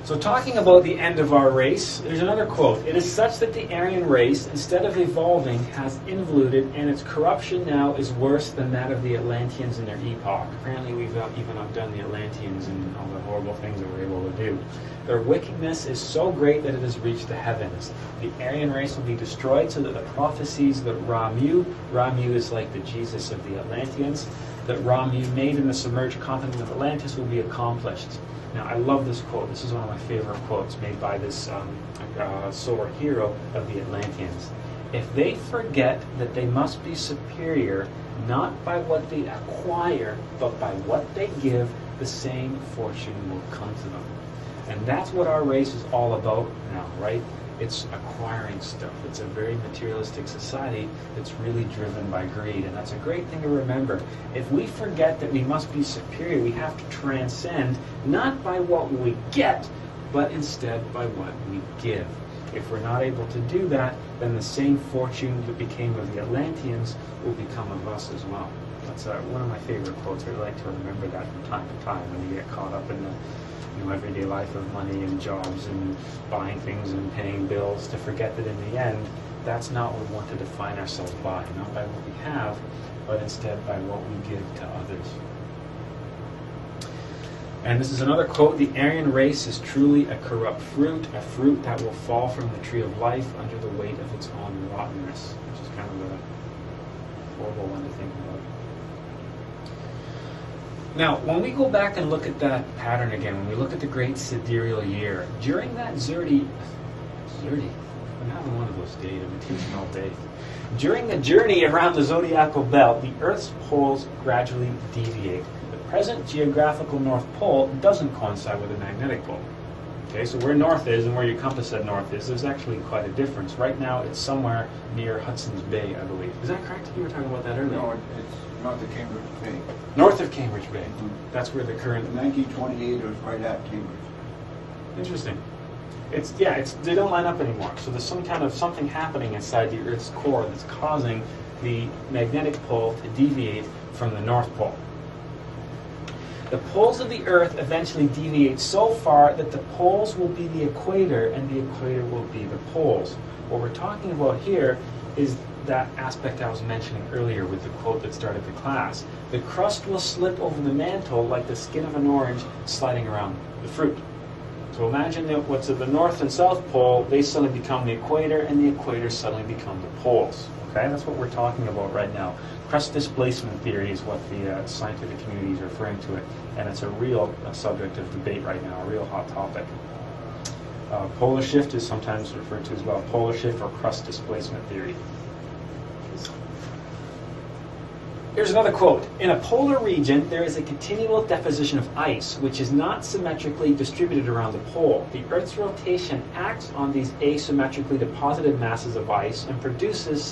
So talking about the end of our race, there's another quote. It is such that the Aryan race, instead of evolving, has involuted, and its corruption now is worse than that of the Atlanteans in their epoch. Apparently we've even outdone the Atlanteans in all the horrible things that we're able to do. Their wickedness is so great that it has reached the heavens. The Aryan race will be destroyed so that the prophecies that Ramu is like the Jesus of the Atlanteans, that Ramu made in the submerged continent of Atlantis will be accomplished. Now, I love this quote. This is one of my favorite quotes made by this solar hero of the Atlanteans. If they forget that they must be superior, not by what they acquire, but by what they give, the same fortune will come to them. And that's what our race is all about now, right? It's acquiring stuff. It's a very materialistic society that's really driven by greed. And that's a great thing to remember. If we forget that we must be superior, we have to transcend not by what we get, but instead by what we give. If we're not able to do that, then the same fortune that became of the Atlanteans will become of us as well. That's one of my favorite quotes. I like to remember that from time to time when you get caught up in the everyday life of money and jobs and buying things and paying bills, to forget that in the end, that's not what we want to define ourselves by. Not by what we have, but instead by what we give to others. And this is another quote. The Aryan race is truly a corrupt fruit, a fruit that will fall from the tree of life under the weight of its own rottenness, which is kind of a horrible one to think about. Now, when we go back and look at that pattern again, when we look at the great sidereal year, during that I'm having one of those days, I've been teaching all day. During the journey around the zodiacal belt, the Earth's poles gradually deviate. The present geographical North Pole doesn't coincide with the magnetic pole. Okay, so where north is and where your compass said north is, there's actually quite a difference. Right now, it's somewhere near Hudson's Bay, I believe. Is that correct? You were talking about that earlier. No, it's north of Cambridge Bay. North of Cambridge Bay. Mm-hmm. That's where the current. In 1928, it was right at Cambridge. Interesting. They don't line up anymore. So there's some kind of something happening inside the Earth's core that's causing the magnetic pole to deviate from the North Pole. The poles of the Earth eventually deviate so far that the poles will be the equator and the equator will be the poles. What we're talking about here is that aspect I was mentioning earlier with the quote that started the class. The crust will slip over the mantle like the skin of an orange sliding around the fruit. So imagine that what's at the North and South Pole, they suddenly become the equator, and the equator suddenly become the poles. Okay, that's what we're talking about right now. Crust displacement theory is what the scientific community is referring to it, and it's a real subject of debate right now, a real hot topic. Polar shift is sometimes referred to as well, polar shift or crust displacement theory. Here's another quote. In a polar region, there is a continual deposition of ice, which is not symmetrically distributed around the pole. The Earth's rotation acts on these asymmetrically deposited masses of ice and produces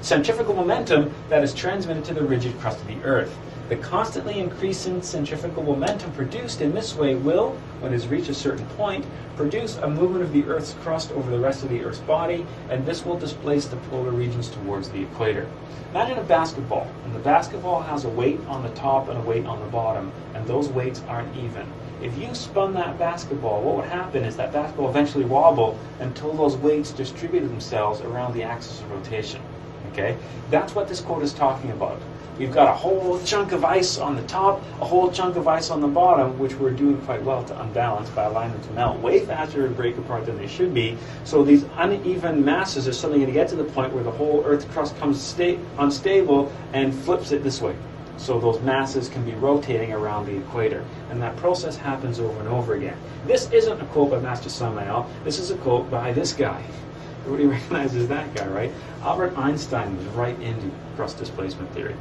centrifugal momentum that is transmitted to the rigid crust of the Earth. The constantly increasing centrifugal momentum produced in this way will, when it has reached a certain point, produce a movement of the Earth's crust over the rest of the Earth's body, and this will displace the polar regions towards the equator. Imagine a basketball, and the basketball has a weight on the top and a weight on the bottom, and those weights aren't even. If you spun that basketball, what would happen is that basketball eventually wobble until those weights distributed themselves around the axis of rotation. Okay? That's what this quote is talking about. We've got a whole chunk of ice on the top, a whole chunk of ice on the bottom, which we're doing quite well to unbalance by allowing them to melt way faster and break apart than they should be. So these uneven masses are suddenly going to get to the point where the whole Earth crust comes unstable and flips it this way. So those masses can be rotating around the equator. And that process happens over and over again. This isn't a quote by Master Samael. This is a quote by this guy. Everybody recognizes that guy, right? Albert Einstein was right into crust displacement theory.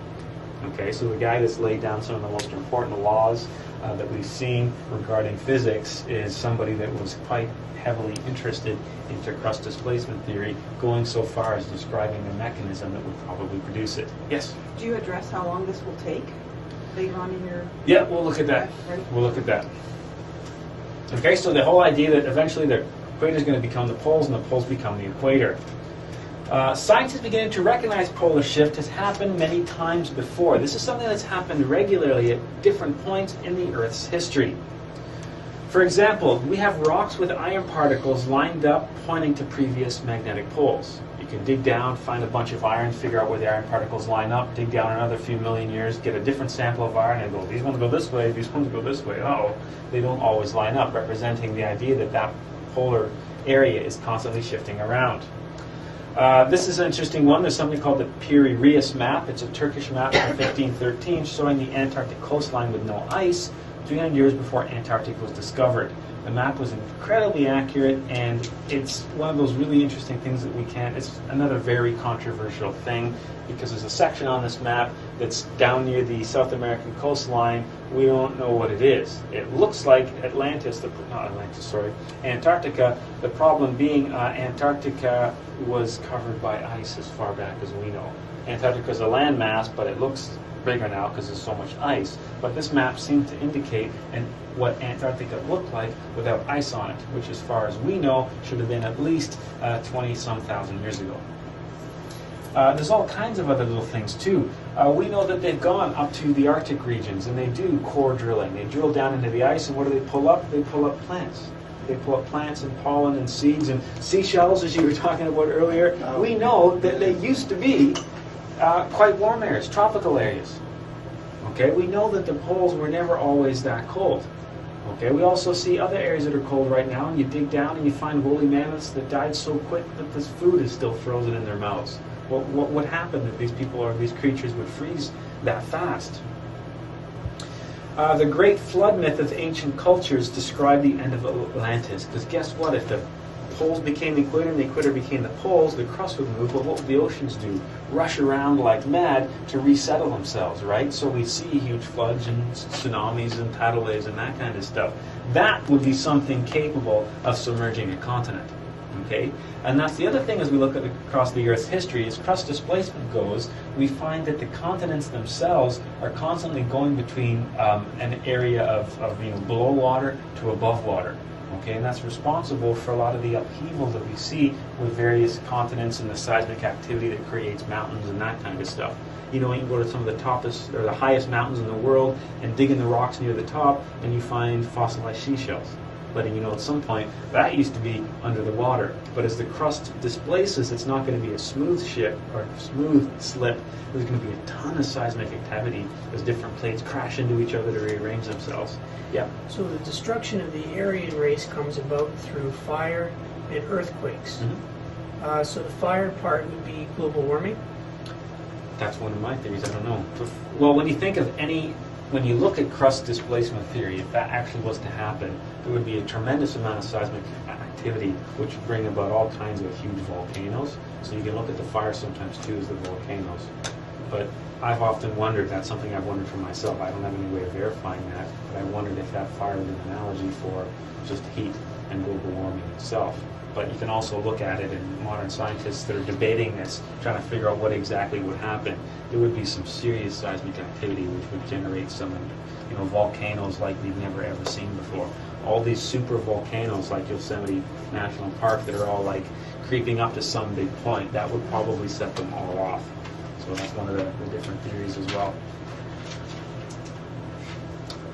Okay, so the guy that's laid down some of the most important laws that we've seen regarding physics is somebody that was quite heavily interested into crust displacement theory, going so far as describing the mechanism that would probably produce it. Yes? Do you address how long this will take later on in your... Yeah, we'll look at that. Right. We'll look at that. Okay, so the whole idea that eventually the equator is going to become the poles and the poles become the equator. Science is beginning to recognize polar shift has happened many times before. This is something that's happened regularly at different points in the Earth's history. For example, we have rocks with iron particles lined up pointing to previous magnetic poles. You can dig down, find a bunch of iron, figure out where the iron particles line up, dig down another few million years, get a different sample of iron, and go, these ones go this way, these ones go this way. Oh, they don't always line up, representing the idea that that polar area is constantly shifting around. This is an interesting one. There's something called the Piri-Reis map. It's a Turkish map from 1513 showing the Antarctic coastline with no ice 300 years before Antarctica was discovered. The map was incredibly accurate, and it's one of those really interesting things that we can't... It's another very controversial thing, because there's a section on this map that's down near the South American coastline. We don't know what it is. It looks like Antarctica. The problem being Antarctica was covered by ice as far back as we know. Antarctica is a landmass, but it looks bigger now because there's so much ice. But this map seemed to indicate what Antarctica looked like without ice on it, which as far as we know should have been at least 20-some thousand years ago. There's all kinds of other little things too. We know that they've gone up to the Arctic regions and they do core drilling. They drill down into the ice, and what do they pull up? They pull up plants. They pull up plants and pollen and seeds and seashells, as you were talking about earlier. We know that they used to be quite warm areas, tropical areas. Okay, we know that the poles were never always that cold. Okay, we also see other areas that are cold right now, and you dig down and you find woolly mammoths that died so quick that this food is still frozen in their mouths. What would happen if these people or these creatures would freeze that fast? The great flood myth of ancient cultures described the end of Atlantis. Because guess what? If the poles became the equator and the equator became the poles, the crust would move. But what would the oceans do? Rush around like mad to resettle themselves, right? So we see huge floods and tsunamis and tidal waves and that kind of stuff. That would be something capable of submerging a continent. Okay? And that's the other thing as we look at across the Earth's history, as crust displacement goes, we find that the continents themselves are constantly going between an area of below water to above water. Okay, and that's responsible for a lot of the upheaval that we see with various continents and the seismic activity that creates mountains and that kind of stuff. You know, you can go to some of the toppest or the highest mountains in the world and dig in the rocks near the top, and you find fossilized seashells. Letting you know at some point that used to be under the water. But as the crust displaces, it's not going to be a smooth ship or a smooth slip. There's going to be a ton of seismic activity as different plates crash into each other to rearrange themselves. Yeah. So the destruction of the Aryan race comes about through fire and earthquakes. Mm-hmm. So the fire part would be global warming? That's one of my theories. I don't know. Well, when you think of when you look at crust displacement theory, if that actually was to happen, there would be a tremendous amount of seismic activity, which would bring about all kinds of huge volcanoes. So you can look at the fire sometimes too as the volcanoes. But I've often wondered, that's something I've wondered for myself. I don't have any way of verifying that, but I wondered if that fire was an analogy for just heat and global warming itself. But you can also look at it, and modern scientists that are debating this, trying to figure out what exactly would happen. There would be some serious seismic activity which would generate some, volcanoes like we've never ever seen before. All these super volcanoes like Yosemite National Park that are all like creeping up to some big point, that would probably set them all off. So that's one of the different theories as well.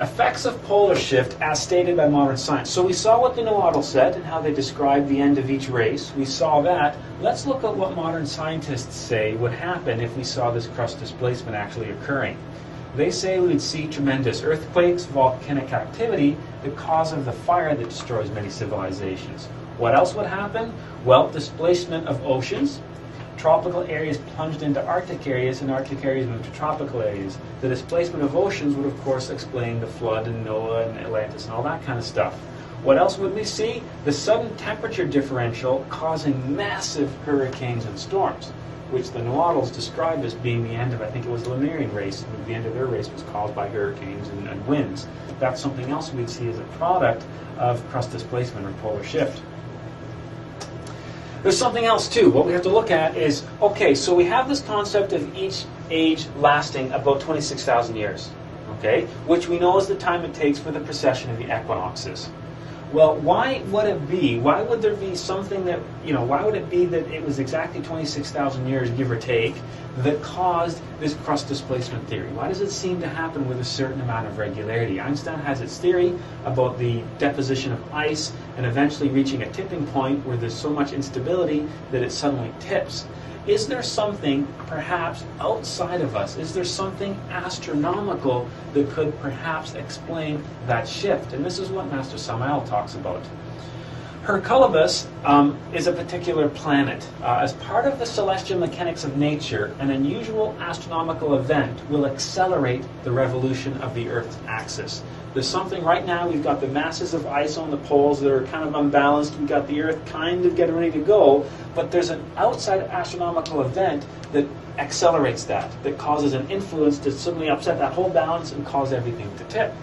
Effects of polar shift as stated by modern science. So we saw what the Nahuatl said and how they described the end of each race. We saw that. Let's look at what modern scientists say would happen if we saw this crust displacement actually occurring. They say we'd see tremendous earthquakes, volcanic activity, the cause of the fire that destroys many civilizations. What else would happen? Well, displacement of oceans. Tropical areas plunged into Arctic areas, and Arctic areas moved to tropical areas. The displacement of oceans would, of course, explain the flood and Noah and Atlantis and all that kind of stuff. What else would we see? The sudden temperature differential causing massive hurricanes and storms, which the Nahuatls described as being the end of, I think it was the Lemurian race. The end of their race was caused by hurricanes and winds. That's something else we'd see as a product of crust displacement or polar shift. There's something else too. What we have to look at is, okay, so we have this concept of each age lasting about 26,000 years, okay, which we know is the time it takes for the precession of the equinoxes. Well, why would it be? Why would there be something that, why would it be that it was exactly 26,000 years, give or take, that caused this crust displacement theory? Why does it seem to happen with a certain amount of regularity? Einstein has its theory about the deposition of ice and eventually reaching a tipping point where there's so much instability that it suddenly tips. Is there something perhaps outside of us? Is there something astronomical that could perhaps explain that shift? And this is what Master Samael talks about. Hercules is a particular planet. As part of the celestial mechanics of nature, an unusual astronomical event will accelerate the revolution of the Earth's axis. There's something right now, we've got the masses of ice on the poles that are kind of unbalanced. We've got the Earth kind of getting ready to go, but there's an outside astronomical event that accelerates that causes an influence to suddenly upset that whole balance and cause everything to tip.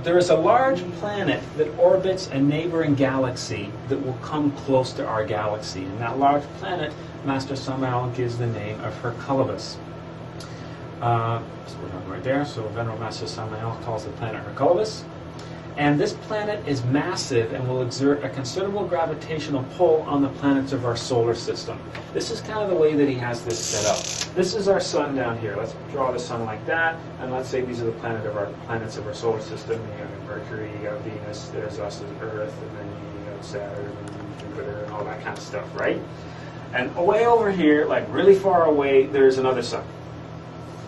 There is a large planet that orbits a neighboring galaxy that will come close to our galaxy. And that large planet, Master Samael gives the name of Hercules. So we're going right there. So Venerable Master Samael calls the planet Hercules. And this planet is massive and will exert a considerable gravitational pull on the planets of our solar system. This is kind of the way that he has this set up. This is our sun down here. Let's draw the sun like that, and let's say these are the planets of our solar system. You have Mercury, you have Venus, there's us as Earth, and then you have Saturn and Jupiter and all that kind of stuff, right? And way over here, like really far away, there's another sun.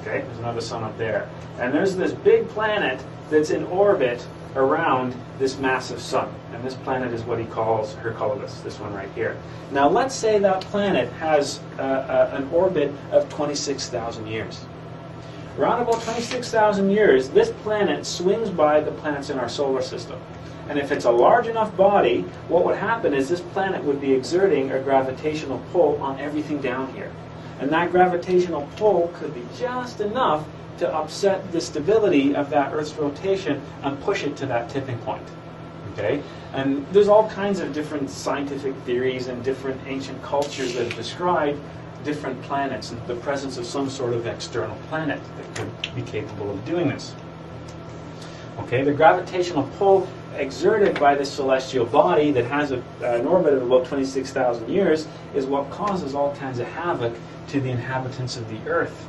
Okay, there's another sun up there. And there's this big planet that's in orbit around this massive sun. And this planet is what he calls Hercules, this one right here. Now let's say that planet has an orbit of 26,000 years. Around about 26,000 years, this planet swings by the planets in our solar system. And if it's a large enough body, what would happen is this planet would be exerting a gravitational pull on everything down here. And that gravitational pull could be just enough to upset the stability of that Earth's rotation and push it to that tipping point. Okay? And there's all kinds of different scientific theories and different ancient cultures that have described different planets and the presence of some sort of external planet that could be capable of doing this. Okay, the gravitational pull exerted by this celestial body that has an orbit of about 26,000 years is what causes all kinds of havoc to the inhabitants of the Earth.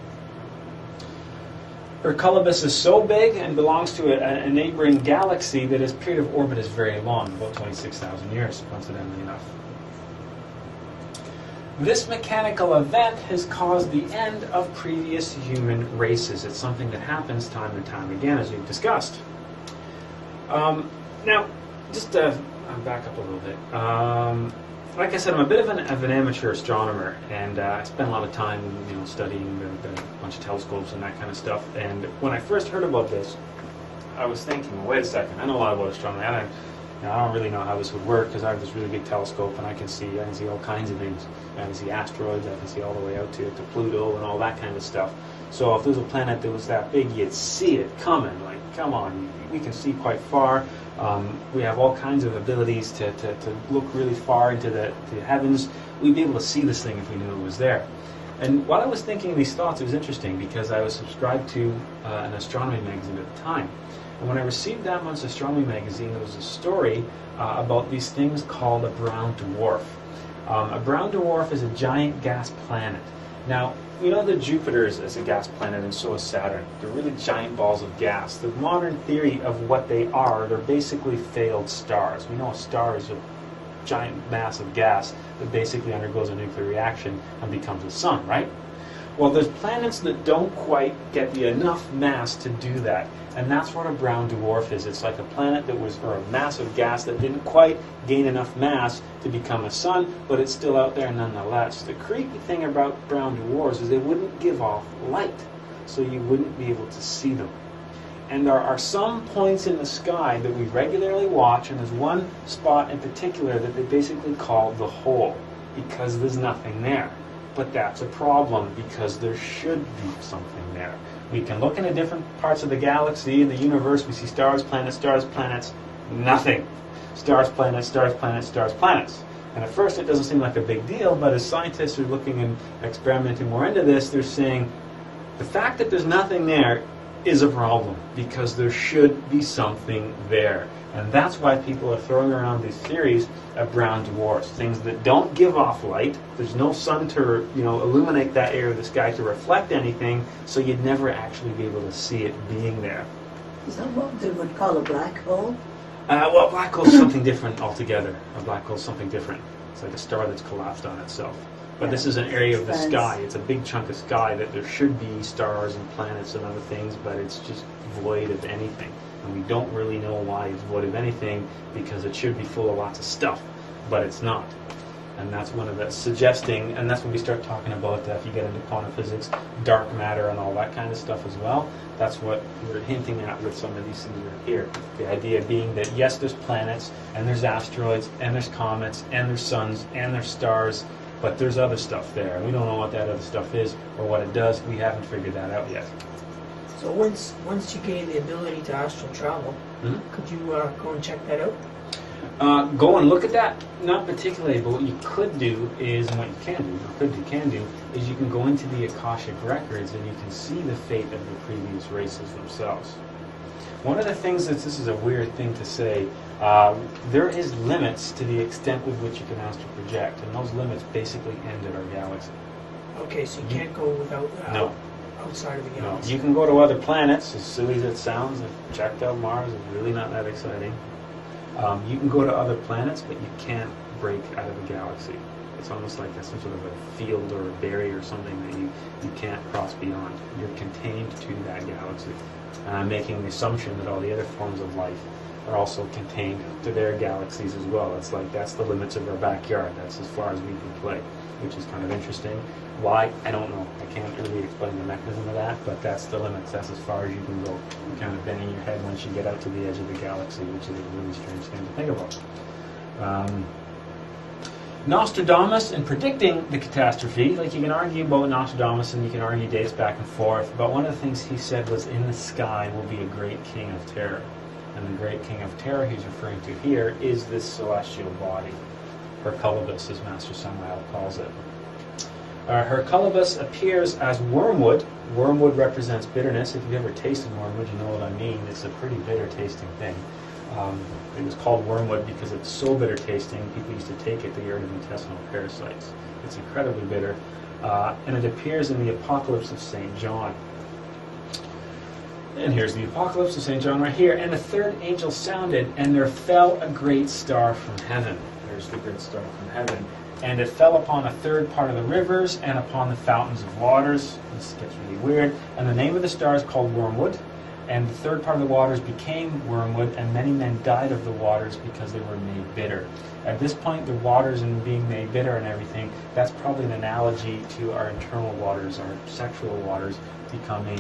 Hercules is so big and belongs to a neighboring galaxy that its period of orbit is very long, about 26,000 years, coincidentally enough. This mechanical event has caused the end of previous human races. It's something that happens time and time again, as we've discussed. Now, just I'll back up a little bit. Like I said, I'm a bit of an amateur astronomer, and I spent a lot of time, studying the bunch of telescopes and that kind of stuff. And when I first heard about this, I was thinking, well, wait a second, I know a lot about astronomy. I don't really know how this would work because I have this really big telescope, and I can see all kinds of things. I can see asteroids, I can see all the way out to Pluto and all that kind of stuff. So if there's a planet that was that big, you'd see it coming. Like, come on, we can see quite far. We have all kinds of abilities to look really far into the heavens. We'd be able to see this thing if we knew it was there. And while I was thinking these thoughts, it was interesting because I was subscribed to an astronomy magazine at the time. And when I received that month's astronomy magazine, there was a story about these things called a brown dwarf. A brown dwarf is a giant gas planet. Now, we know that Jupiter is a gas planet, and so is Saturn. They're really giant balls of gas. The modern theory of what they are, they're basically failed stars. We know a star is a giant mass of gas that basically undergoes a nuclear reaction and becomes a sun, right? Well, there's planets that don't quite get the enough mass to do that, and that's what a brown dwarf is. It's like a planet that was, or a mass of gas that didn't quite gain enough mass to become a sun, but it's still out there nonetheless. The creepy thing about brown dwarfs is they wouldn't give off light, so you wouldn't be able to see them. And there are some points in the sky that we regularly watch, and there's one spot in particular that they basically call the hole, because there's nothing there. But that's a problem, because there should be something there. We can look into different parts of the galaxy, in the universe, we see stars, planets, nothing. Stars, planets, stars, planets, stars, planets. And at first it doesn't seem like a big deal, but as scientists are looking and experimenting more into this, they're saying the fact that there's nothing there is a problem, because there should be something there. And that's why people are throwing around these theories of brown dwarfs, things that don't give off light. There's no sun to, illuminate that area of the sky to reflect anything, so you'd never actually be able to see it being there. Is that what they would call a black hole? Well, a black hole is something different altogether. A black hole is something different. It's like a star that's collapsed on itself. But this is an area of the sky. It's a big chunk of sky that there should be stars and planets and other things, but it's just void of anything. And we don't really know why it's void of anything, because it should be full of lots of stuff, but it's not. And that's one of the suggesting, and that's when we start talking about, if you get into quantum physics, dark matter and all that kind of stuff as well. That's what we're hinting at with some of these things right here. The idea being that yes, there's planets, and there's asteroids, and there's comets, and there's suns, and there's stars, but there's other stuff there. And we don't know what that other stuff is or what it does. We haven't figured that out yet. So once you gain the ability to astral travel, could you go and check that out? Go and look at that? Not particularly, but what you could do is, and what you can do, is you can go into the Akashic records and you can see the fate of the previous races themselves. One of the things this is a weird thing to say, there is limits to the extent with which you can astral project, and those limits basically end at our galaxy. Okay, so you can't go without outside of the galaxy. No, you can go to other planets, as silly as it sounds. I've checked out Mars, it's really not that exciting. You can go to other planets, but you can't break out of the galaxy. It's almost like some sort of a field or a barrier or something that you can't cross beyond. You're contained to that galaxy. And I'm making the assumption that all the other forms of life are also contained to their galaxies as well. It's like that's the limits of our backyard. That's as far as we can play, which is kind of interesting. Why? I don't know. I can't really explain the mechanism of that, but that's the limits. That's as far as you can go. You kind of bending your head once you get out to the edge of the galaxy, which is a really strange thing to think about. Nostradamus, in predicting the catastrophe, like you can argue about Nostradamus and you can argue dates back and forth, but one of the things he said was, in the sky will be a great king of terror. And the great king of terror he's referring to here is this celestial body. Hercules, as Master Samael calls it. Hercules appears as wormwood. Wormwood represents bitterness. If you've ever tasted wormwood, you know what I mean. It's a pretty bitter tasting thing. It was called wormwood because it's so bitter tasting, people used to take it to get rid of intestinal parasites. It's incredibly bitter. And it appears in the Apocalypse of St. John. And here's the Apocalypse of St. John right here. And the third angel sounded, and there fell a great star from heaven. There's the great star from heaven. And it fell upon a third part of the rivers and upon the fountains of waters. This gets really weird. And the name of the star is called Wormwood. And the third part of the waters became wormwood, and many men died of the waters because they were made bitter. At this point, the waters and being made bitter and everything, that's probably an analogy to our internal waters, our sexual waters, becoming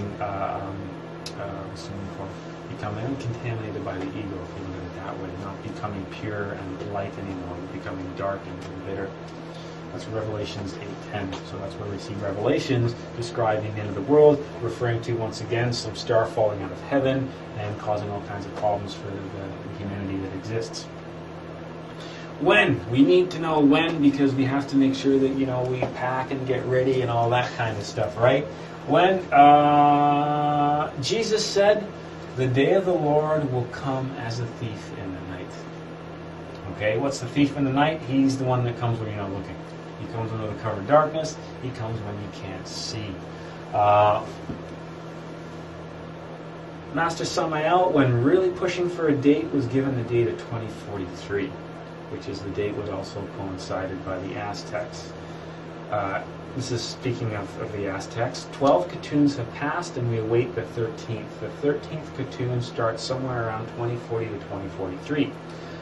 becoming contaminated by the ego, if you look at it that way, not becoming pure and light anymore, but becoming dark and bitter. That's Revelations 8:10. So that's where we see Revelations describing the end of the world, referring to, once again, some star falling out of heaven and causing all kinds of problems for the humanity that exists. When? We need to know when, because we have to make sure that, we pack and get ready and all that kind of stuff, right? When Jesus said, the day of the Lord will come as a thief in the night. Okay, what's the thief in the night? He's the one that comes when you're not looking. He comes under the cover of darkness. He comes when you can't see. Master Samael, when really pushing for a date, was given the date of 2043, which is the date was also coincided by the Aztecs. This is speaking of the Aztecs. 12 Katuns have passed and we await the 13th. The 13th Katun starts somewhere around 2040 to 2043.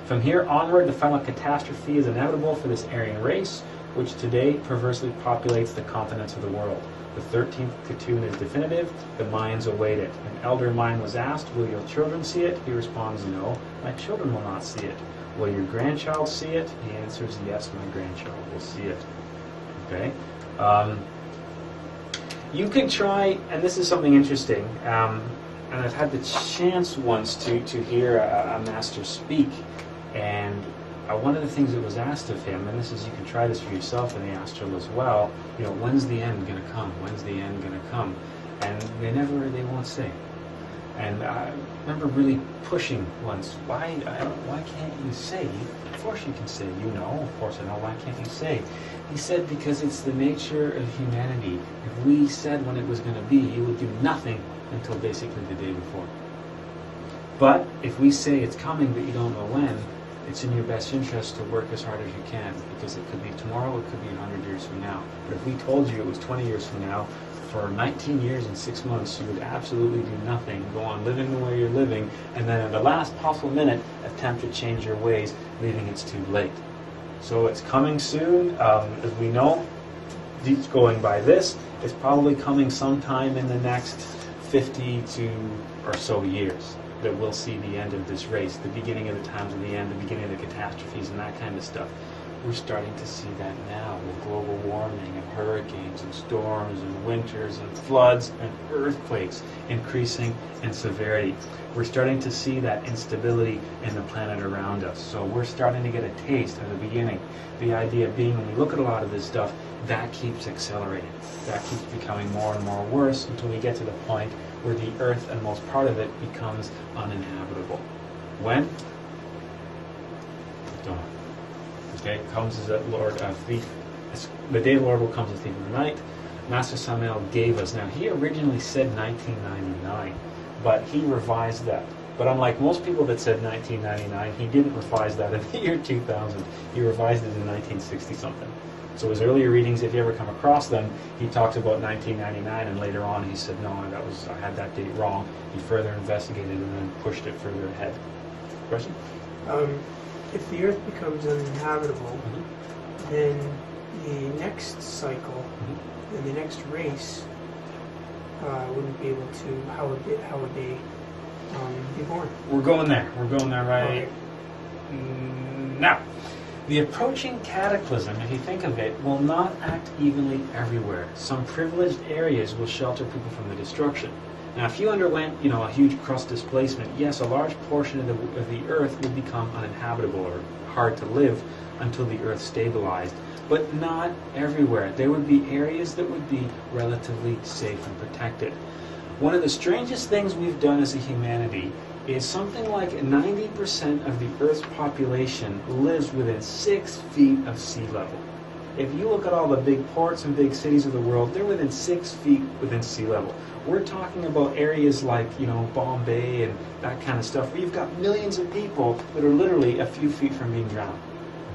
From here onward, the final catastrophe is inevitable for this Aryan race, which today perversely populates the continents of the world. The 13th Katun is definitive. The Mayans await it. An elder Mayan was asked, will your children see it? He responds, no, my children will not see it. Will your grandchild see it? He answers, yes, my grandchild will see it. Okay? You could try, and this is something interesting, and I've had the chance once to hear a master speak, and one of the things that was asked of him, and this is, you can try this for yourself in the astral as well, you know, when's the end going to come? When's the end going to come? And they won't say. And I remember really pushing once, why can't you say? Of course you can say, you know, of course I know, why can't you say? He said, because it's the nature of humanity. If we said when it was going to be, you would do nothing until basically the day before. But if we say it's coming but you don't know when, it's in your best interest to work as hard as you can, because it could be tomorrow, it could be 100 years from now. But if we told you it was 20 years from now, for 19 years and 6 months, you would absolutely do nothing, go on living the way you're living, and then at the last possible minute, attempt to change your ways, leaving it's too late. So it's coming soon, as we know, going by this, it's probably coming sometime in the next 50 to or so years that we'll see the end of this race, the beginning of the times of the end, the beginning of the catastrophes and that kind of stuff. We're starting to see that now with global warming and hurricanes and storms and winters and floods and earthquakes increasing in severity. We're starting to see that instability in the planet around us. So we're starting to get a taste in the beginning. The idea being, when we look at a lot of this stuff, that keeps accelerating. That keeps becoming more and more worse until we get to the point where the earth and most part of it becomes uninhabitable. When? Don't know. Okay, comes as a Lord thief. The day of the Lord will come as a thief in the night. Master Samael gave us. Now, he originally said 1999, but he revised that. But unlike most people that said 1999, he didn't revise that in the year 2000. He revised it in 1960-something. So his earlier readings, if you ever come across them, he talks about 1999, and later on he said, no, I had that date wrong. He further investigated and then pushed it further ahead. Question? If the Earth becomes uninhabitable, then the next cycle and the next race wouldn't be able to. How would they be born? We're going there. We're going there right now. The approaching cataclysm, if you think of it, will not act evenly everywhere. Some privileged areas will shelter people from the destruction. Now, if you underwent, a huge crust displacement, yes, a large portion of the Earth would become uninhabitable or hard to live until the Earth stabilized. But not everywhere. There would be areas that would be relatively safe and protected. One of the strangest things we've done as a humanity is something like 90% of the Earth's population lives within 6 feet of sea level. If you look at all the big ports and big cities of the world, they're within 6 feet within sea level. We're talking about areas like, Bombay and that kind of stuff, where you've got millions of people that are literally a few feet from being drowned.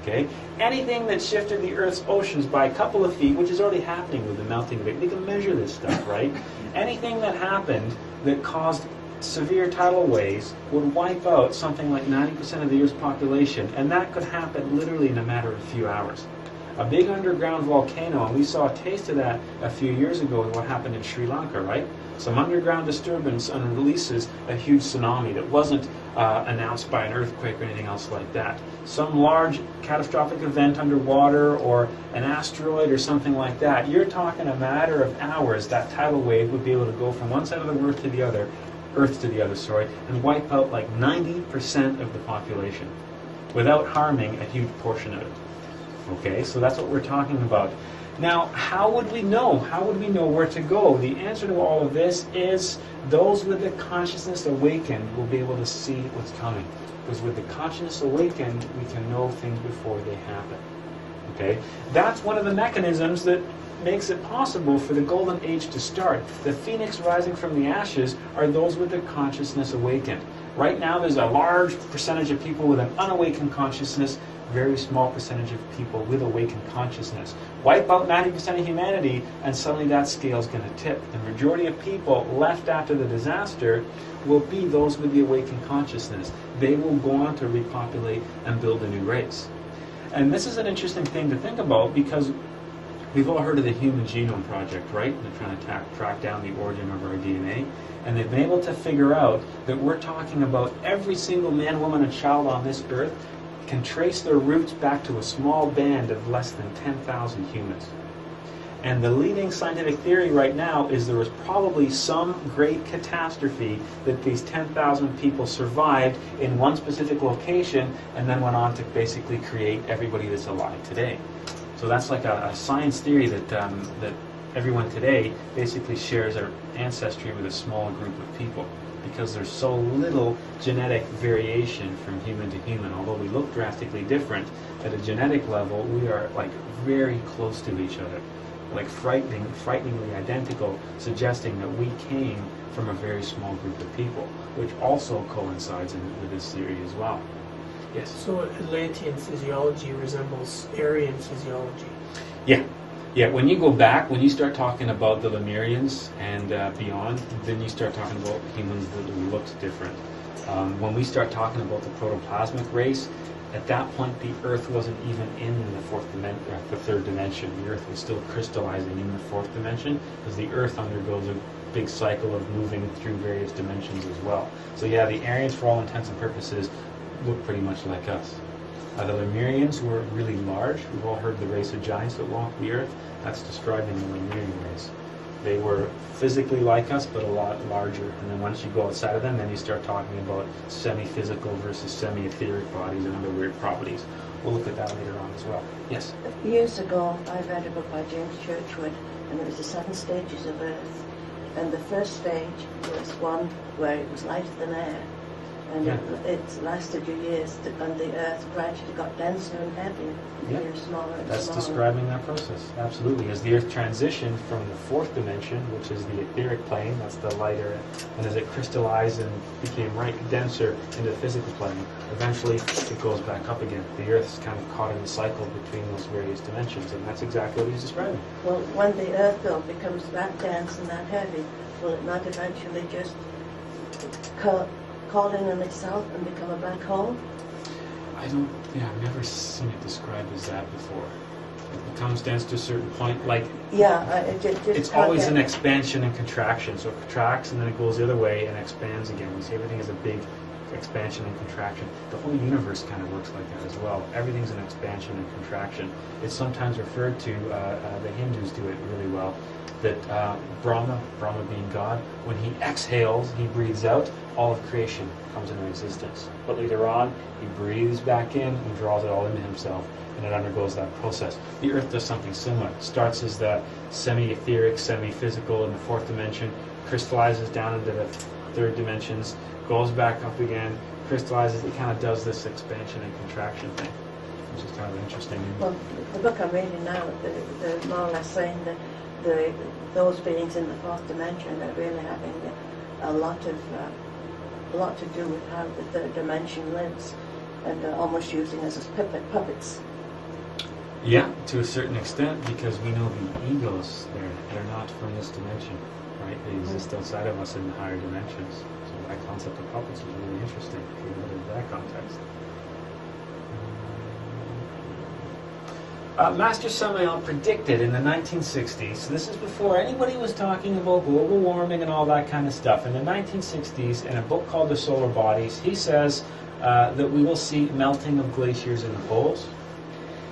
Okay? Anything that shifted the Earth's oceans by a couple of feet, which is already happening with the melting of it, we can measure this stuff, right? Anything that happened that caused severe tidal waves would wipe out something like 90% of the Earth's population, and that could happen literally in a matter of a few hours. A big underground volcano, and we saw a taste of that a few years ago with what happened in Sri Lanka, right? Some underground disturbance and releases a huge tsunami that wasn't announced by an earthquake or anything else like that. Some large catastrophic event underwater or an asteroid or something like that. You're talking a matter of hours that tidal wave would be able to go from one side of the Earth to the other, and wipe out like 90% of the population without harming a huge portion of it. Okay, so that's what we're talking about. Now, how would we know? How would we know where to go? The answer to all of this is those with the consciousness awakened will be able to see what's coming. Because with the consciousness awakened, we can know things before they happen. Okay, that's one of the mechanisms that makes it possible for the golden age to start. The phoenix rising from the ashes are those with their consciousness awakened. Right now there's a large percentage of people with an unawakened consciousness, very small percentage of people with awakened consciousness. Wipe out 90% of humanity and suddenly that scale's going to tip. The majority of people left after the disaster will be those with the awakened consciousness. They will go on to repopulate and build a new race. And this is an interesting thing to think about because we've all heard of the Human Genome Project, right? They're trying to track down the origin of our DNA. And they've been able to figure out that we're talking about every single man, woman, and child on this earth can trace their roots back to a small band of less than 10,000 humans. And the leading scientific theory right now is there was probably some great catastrophe that these 10,000 people survived in one specific location and then went on to basically create everybody that's alive today. So that's like a science theory that that everyone today basically shares their ancestry with a small group of people because there's so little genetic variation from human to human. Although we look drastically different, at a genetic level, we are like very close to each other, like frighteningly identical, suggesting that we came from a very small group of people, which also coincides with this theory as well. Yes? So Atlantean physiology resembles Aryan physiology. Yeah. Yeah, when you go back, when you start talking about the Lemurians and beyond, then you start talking about humans that looked different. When we start talking about the protoplasmic race, at that point the Earth wasn't even in the third dimension. The Earth was still crystallizing in the fourth dimension because the Earth undergoes a big cycle of moving through various dimensions as well. So yeah, the Aryans, for all intents and purposes, look pretty much like us. The Lemurians were really large. We've all heard the race of giants that walked the earth. That's describing the Lemurian race. They were physically like us, but a lot larger. And then once you go outside of them, then you start talking about semi-physical versus semi-etheric bodies and other weird properties. We'll look at that later on as well. Yes? Years ago, I read a book by James Churchward, and it was the 7 stages of Earth. And the first stage was one where it was lighter than air. And Yeah. it lasted years, and the Earth gradually got denser and heavier, Yeah. smaller and That's smaller. describing that process, absolutely. As the Earth transitioned from the fourth dimension, which is the etheric plane, that's the lighter, and as it crystallized and became denser into the physical plane, eventually it goes back up again. The Earth's kind of caught in the cycle between those various dimensions, and that's exactly what he's describing. Well, when the Earth though becomes that dense and that heavy, will it not eventually just call in on itself and become a black hole? I've never seen it described as that before. It becomes dense to a certain point, like Yeah, it just it's can't always get- an expansion and contraction. So it contracts and then it goes the other way and expands again. We see everything as a big expansion and contraction. The whole universe kind of works like that as well. Everything's an expansion and contraction. It's sometimes referred to, the Hindus do it really well, that Brahma being God, when he exhales, he breathes out, all of creation comes into existence. But later on, he breathes back in and draws it all into himself, and it undergoes that process. The Earth does something similar. It starts as the semi-etheric, semi-physical in the fourth dimension, crystallizes down into the third dimensions, goes back up again, crystallizes. It kind of does this expansion and contraction thing, which is kind of interesting. Well, the book I'm reading now, they're more or less saying that those beings in the fourth dimension are really having a lot to do with how the third dimension lives, and almost using us as puppets. Yeah, to a certain extent, because we know the egos, they're not from this dimension, right? They exist outside of us in the higher dimensions. So that concept of puppets is really interesting if you look at that context. Master Samael predicted in the 1960s, so this is before anybody was talking about global warming and all that kind of stuff. In the 1960s, in a book called The Solar Bodies, he says that we will see melting of glaciers in the poles.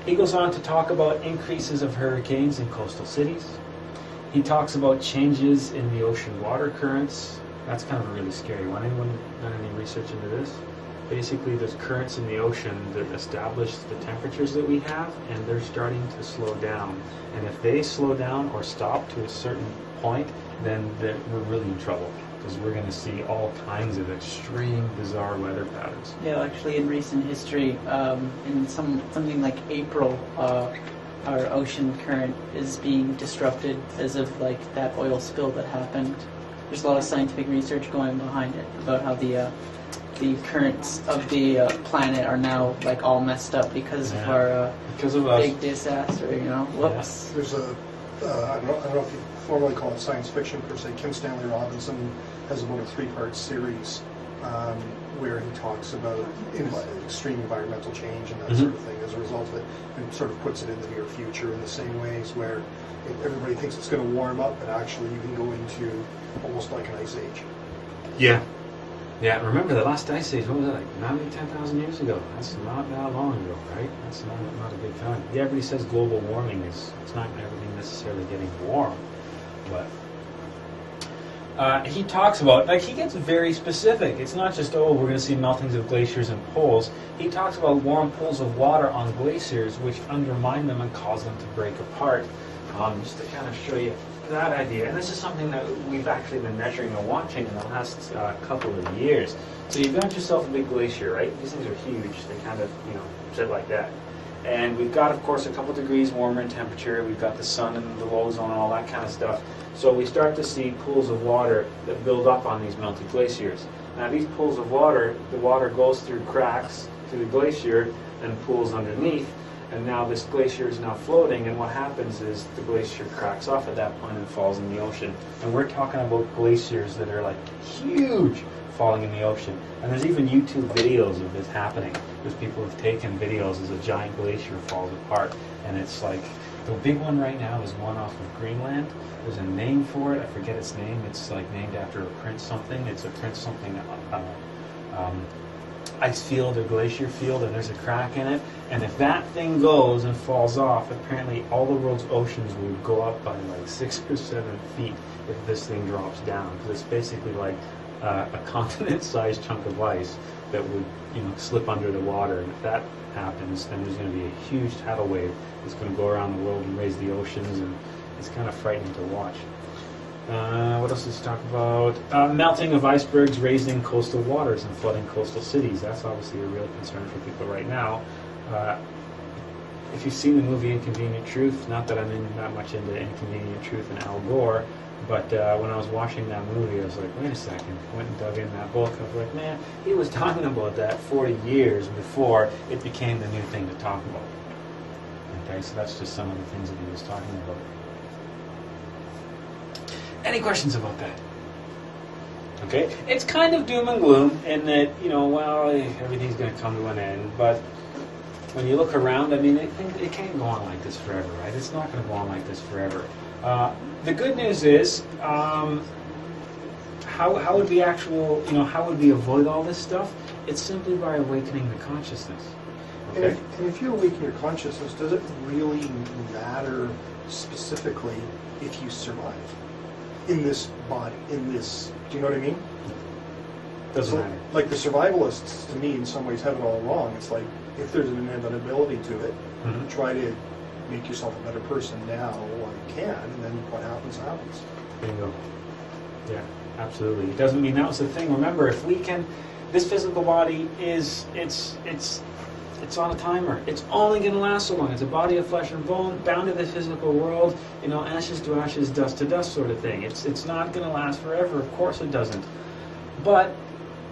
He goes on to talk about increases of hurricanes in coastal cities. He talks about changes in the ocean water currents. That's kind of a really scary one. Anyone done any research into this? Basically, there's currents in the ocean that establish the temperatures that we have, and they're starting to slow down. And if they slow down or stop to a certain point, then we're really in trouble. because we're going to see all kinds of extreme, bizarre weather patterns. Yeah, actually, in recent history, in something like April, our ocean current is being disrupted as of like that oil spill that happened. There's a lot of scientific research going behind it about how the currents of the planet are now like all messed up because of our Because of us. big disaster. You know, whoops. There's I don't know if you formally call it science fiction per se. Kim Stanley Robinson has about a 3-part series where he talks about extreme environmental change and that sort of thing as a result of it, and sort of puts it in the near future in the same ways where everybody thinks it's going to warm up, but actually you can go into almost like an ice age. Yeah. Yeah, remember the last ice age, what was that, like 10,000 years ago? That's not that long ago, right? That's not a big time. Yeah, everybody says global warming it's not everything necessarily getting warm, but he talks about, like, he gets very specific. It's not just, we're going to see meltings of glaciers and poles. He talks about warm pools of water on glaciers which undermine them and cause them to break apart. Just to kind of show you that idea. And this is something that we've actually been measuring and watching in the last couple of years. So you've got yourself a big glacier, right? These things are huge. They kind of, sit like that. And we've got, of course, a couple degrees warmer in temperature. We've got the sun and the low zone and all that kind of stuff. So we start to see pools of water that build up on these melted glaciers. Now these pools of water, the water goes through cracks to the glacier and pools underneath. And now this glacier is now floating, and what happens is the glacier cracks off at that point and falls in the ocean. And we're talking about glaciers that are like huge falling in the ocean. And there's even YouTube videos of this happening. There's people who've taken videos as a giant glacier falls apart. And it's like, the big one right now is one off of Greenland. There's a name for it, I forget its name. It's like named after a prince something. It's a prince something, ice field or glacier field, and there's a crack in it. And if that thing goes and falls off, apparently all the world's oceans would go up by like 6 or 7 feet if this thing drops down. Because it's basically like a continent-sized chunk of ice that would, slip under the water. And if that happens, then there's going to be a huge tidal wave that's going to go around the world and raise the oceans, and it's kind of frightening to watch. What else does he talk about? Melting of icebergs, raising coastal waters and flooding coastal cities. That's obviously a real concern for people right now. If you've seen the movie Inconvenient Truth, not that I'm that much into Inconvenient Truth and Al Gore, but when I was watching that movie, I was like, wait a second. I went and dug in that book. I was like, man, he was talking about that 40 years before it became the new thing to talk about. Okay, so that's just some of the things that he was talking about. Any questions about that? Okay, it's kind of doom and gloom in that, everything's going to come to an end, but when you look around, I mean, it can't go on like this forever, right? It's not going to go on like this forever. The good news is, how would we how would we avoid all this stuff? It's simply by awakening the consciousness. Okay? And if you awaken your consciousness, does it really matter specifically if you survive in this body, do you know what I mean? Doesn't matter. Like the survivalists, to me, in some ways have it all wrong. It's like, if there's an inevitability to it, try to make yourself a better person now while you can, and then what happens, happens. Bingo. Yeah, absolutely. It doesn't mean that was the thing. Remember, if we can, this physical body it's on a timer. It's only going to last so long. It's a body of flesh and bone, bound to the physical world, ashes to ashes, dust to dust sort of thing. It's not going to last forever. Of course it doesn't. But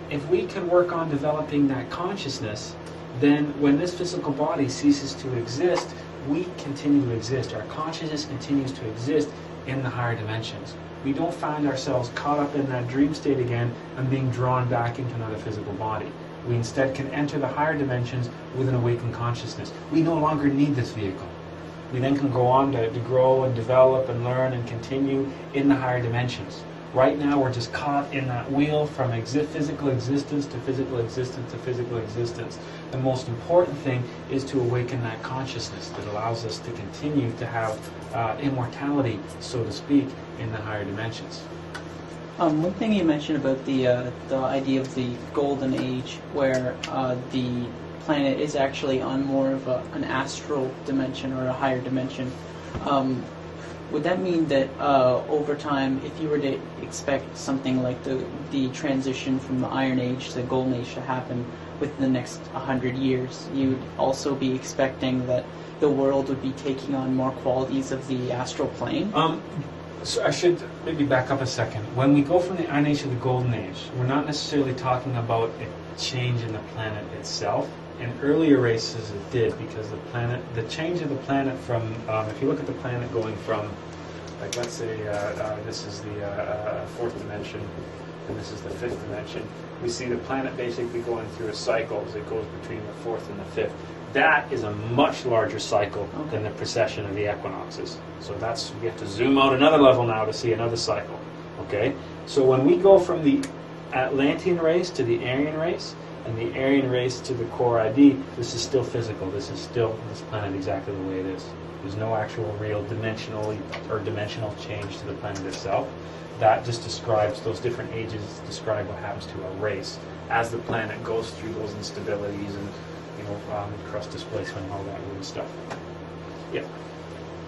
if we can work on developing that consciousness, then when this physical body ceases to exist, we continue to exist. Our consciousness continues to exist in the higher dimensions. We don't find ourselves caught up in that dream state again and being drawn back into another physical body. We instead can enter the higher dimensions with an awakened consciousness. We no longer need this vehicle. We then can go on to grow and develop and learn and continue in the higher dimensions. Right now we're just caught in that wheel from physical existence to physical existence to physical existence. The most important thing is to awaken that consciousness that allows us to continue to have immortality, so to speak, in the higher dimensions. One thing you mentioned about the idea of the golden age, where the planet is actually on more of an astral dimension or a higher dimension. would that mean that over time, if you were to expect something like the transition from the Iron Age to the Golden Age to happen within the next 100 years, you'd also be expecting that the world would be taking on more qualities of the astral plane? So I should maybe back up a second. When we go from the Iron Age to the Golden Age, we're not necessarily talking about a change in the planet itself. In earlier races it did, because the change of the planet from, if you look at the planet going from, like let's say this is the fourth dimension, and this is the fifth dimension, we see the planet basically going through a cycle as it goes between the fourth and the fifth. That is a much larger cycle than the precession of the equinoxes. So we have to zoom out another level now to see another cycle. Okay? So when we go from the Atlantean race to the Aryan race, and the Aryan race to the core ID, this is still physical. This is still this planet exactly the way it is. There's no actual real dimensional change to the planet itself. That just describes, those different ages describe what happens to a race as the planet goes through those instabilities and crust displacement and all that weird stuff. Yeah.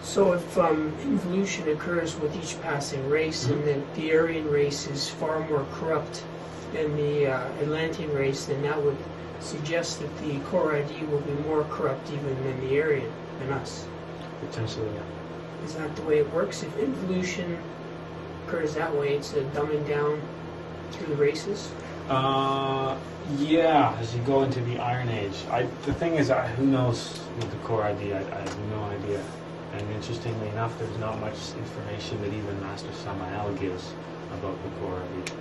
So if evolution occurs with each passing race, and then the Aryan race is far more corrupt than the Atlantean race, then that would suggest that the core ID will be more corrupt even than the Aryan, than us. Potentially, yeah. Is that the way it works? If evolution occurs that way, it's a dumbing down through the races? Yeah, as you go into the Iron Age. The thing is, who knows with the core ID? I have no idea. And interestingly enough, there's not much information that even Master Samael gives about the core ID.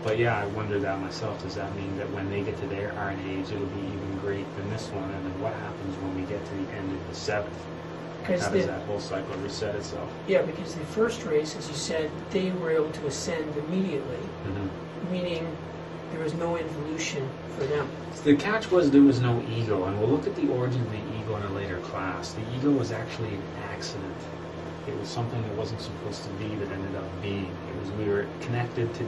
But yeah, I wonder that myself. Does that mean that when they get to their Iron Age, it'll be even great than this one? And then what happens when we get to the end of the seventh? How does that whole cycle reset itself? Yeah, because the first race, as you said, they were able to ascend immediately, meaning there was no evolution for them. The catch was there was no ego, and we'll look at the origin of the ego in a later class. The ego was actually an accident. It was something that wasn't supposed to be that ended up being. We were connected to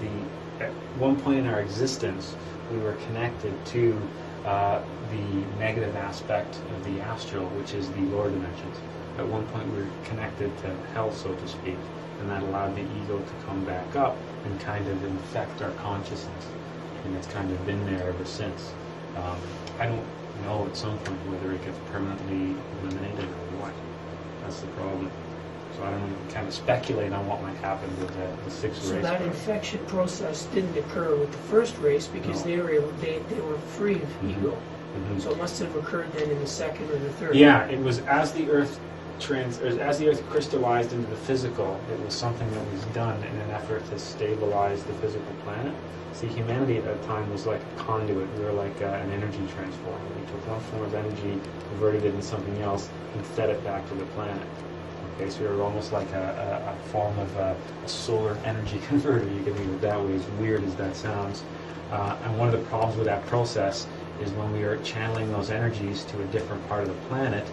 at one point in our existence, we were connected to the negative aspect of the astral, which is the lower dimensions. At one point we were connected to hell, so to speak, and that allowed the ego to come back up and kind of infect our consciousness. And it's kind of been there ever since. I don't know at some point whether it gets permanently eliminated or what. That's the problem. So I don't know, kind of speculate on what might happen with the sixth race. So that infection process didn't occur with the first race because they were free of ego. So it must have occurred then in the second or the third. Yeah, it was as the Earth crystallized into the physical. It was something that was done in an effort to stabilize the physical planet. See, humanity at that time was like a conduit. We were like an energy transformer. We took one form of energy, converted it into something else, and fed it back to the planet. Okay, so we were almost like a form of a solar energy converter. You can think of it that way, as weird as that sounds. And one of the problems with that process is when we are channeling those energies to a different part of the planet,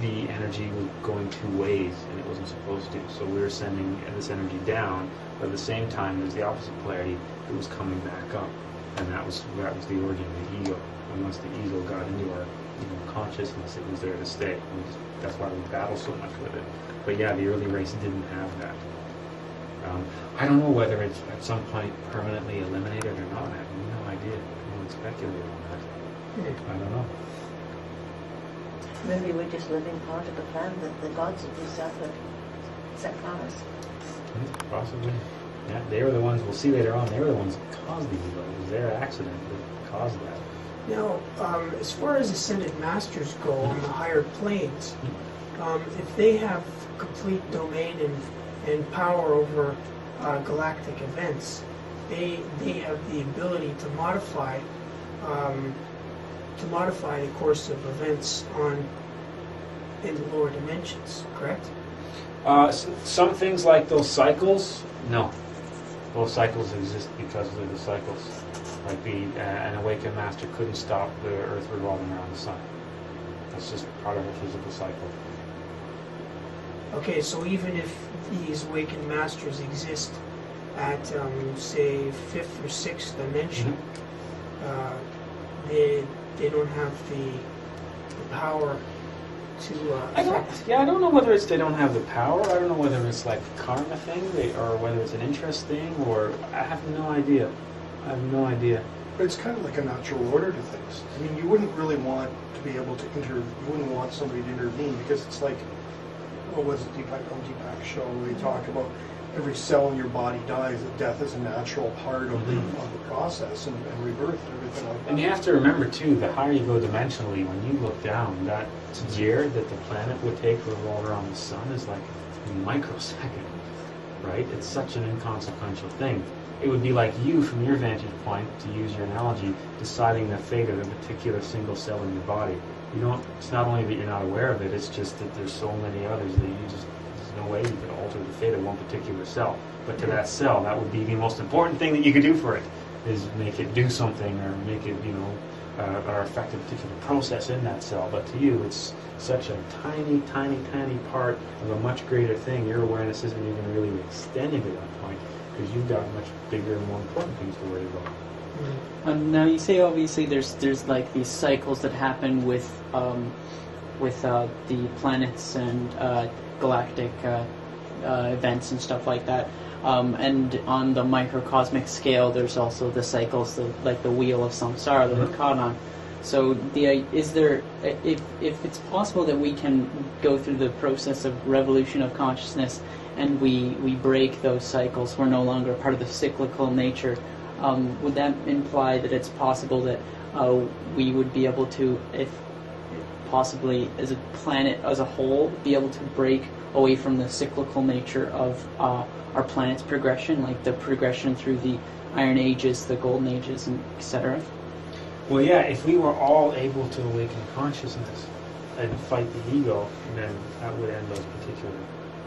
the energy was going two ways, and it wasn't supposed to. So we were sending this energy down, but at the same time, there's the opposite polarity. It was coming back up, and that was the origin of the ego. And once the ego got into our consciousness, it was there to stay. That's why we battle so much with it. But yeah, the early race didn't have that. I don't know whether it's at some point permanently eliminated or not. I have no idea. I won't speculate on that. I don't know. Maybe we're just living part of the plan that the gods of this effort set for us. Possibly. Yeah, they were the ones, we'll see later on, they were the ones that caused the ego. It was their accident that caused that. Now, as far as ascended masters go on the higher planes, if they have complete domain and power over galactic events, they have the ability to modify the course of events in the lower dimensions, correct? Some things like those cycles, no. Those cycles exist because of the cycles. Like an awakened master couldn't stop the Earth revolving around the sun. That's just part of a physical cycle. Okay, so even if these awakened masters exist at, say, 5th or 6th dimension, they don't have the power to I affect? don't know whether it's they don't have the power. I don't know whether it's like a karma thing, or whether it's an interest thing, or I have no idea. I have no idea. But it's kind of like a natural order to things. I mean, you wouldn't really want to be able to you wouldn't want somebody to intervene, because it's like, what was it, Deepak show, where they talk about every cell in your body dies, that death is a natural part of the process, and rebirth and everything like that. And you have to remember too, the higher you go dimensionally, when you look down, that year that the planet would take to revolve around the sun is like a microsecond, right? It's such an inconsequential thing. It would be like you, from your vantage point, to use your analogy, deciding the fate of a particular single cell in your body. You don't. It's not only that you're not aware of it; it's just that there's so many others that there's no way you can alter the fate of one particular cell. But to that cell, that would be the most important thing that you could do for it, is make it do something, or make it, or affect a particular process in that cell. But to you, it's such a tiny, tiny, tiny part of a much greater thing. Your awareness isn't even really extending to that point, because you've got much bigger and more important things to worry about. Now you say obviously there's like these cycles that happen with the planets and galactic events and stuff like that. And on the microcosmic scale, there's also the cycles, like the wheel of samsara that we're caught on. So, is there, if it's possible that we can go through the process of revolution of consciousness, and we break those cycles, we're no longer part of the cyclical nature, would that imply that it's possible that we would be able to, if possibly as a planet as a whole, be able to break away from the cyclical nature of our planet's progression, like the progression through the Iron Ages, the Golden Ages, and etc.? Well, yeah, if we were all able to awaken consciousness and fight the ego, then that would end those particular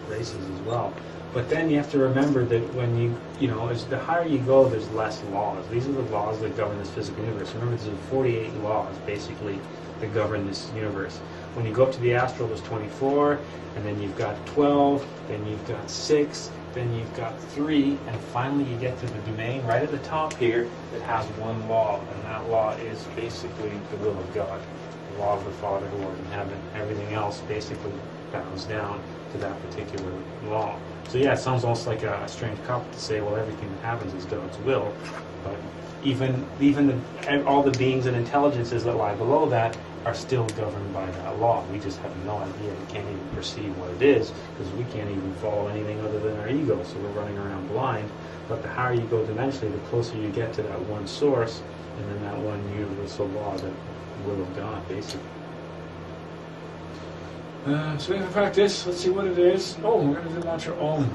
races as well. But then you have to remember that when as the higher you go, there's less laws. These are the laws that govern this physical universe. Remember, there's 48 laws, basically, that govern this universe. When you go up to the astral, there's 24, and then you've got 12, then you've got 6, then you've got 3, and finally you get to the domain right at the top here that has one law, and that law is basically the will of God, the law of the Father who art in heaven. Everything else basically bows down to that particular law. So yeah, it sounds almost like a strange concept to say, well, everything that happens is God's will, but even all the beings and intelligences that lie below that are still governed by that law. We just have no idea. We can't even perceive what it is, because we can't even follow anything other than our ego, so we're running around blind. But the higher you go dimensionally, the closer you get to that one source, and then that one universal law, that will of God, basically. So we have to practice. Let's see what it is. Oh, we're going to do mantra Om.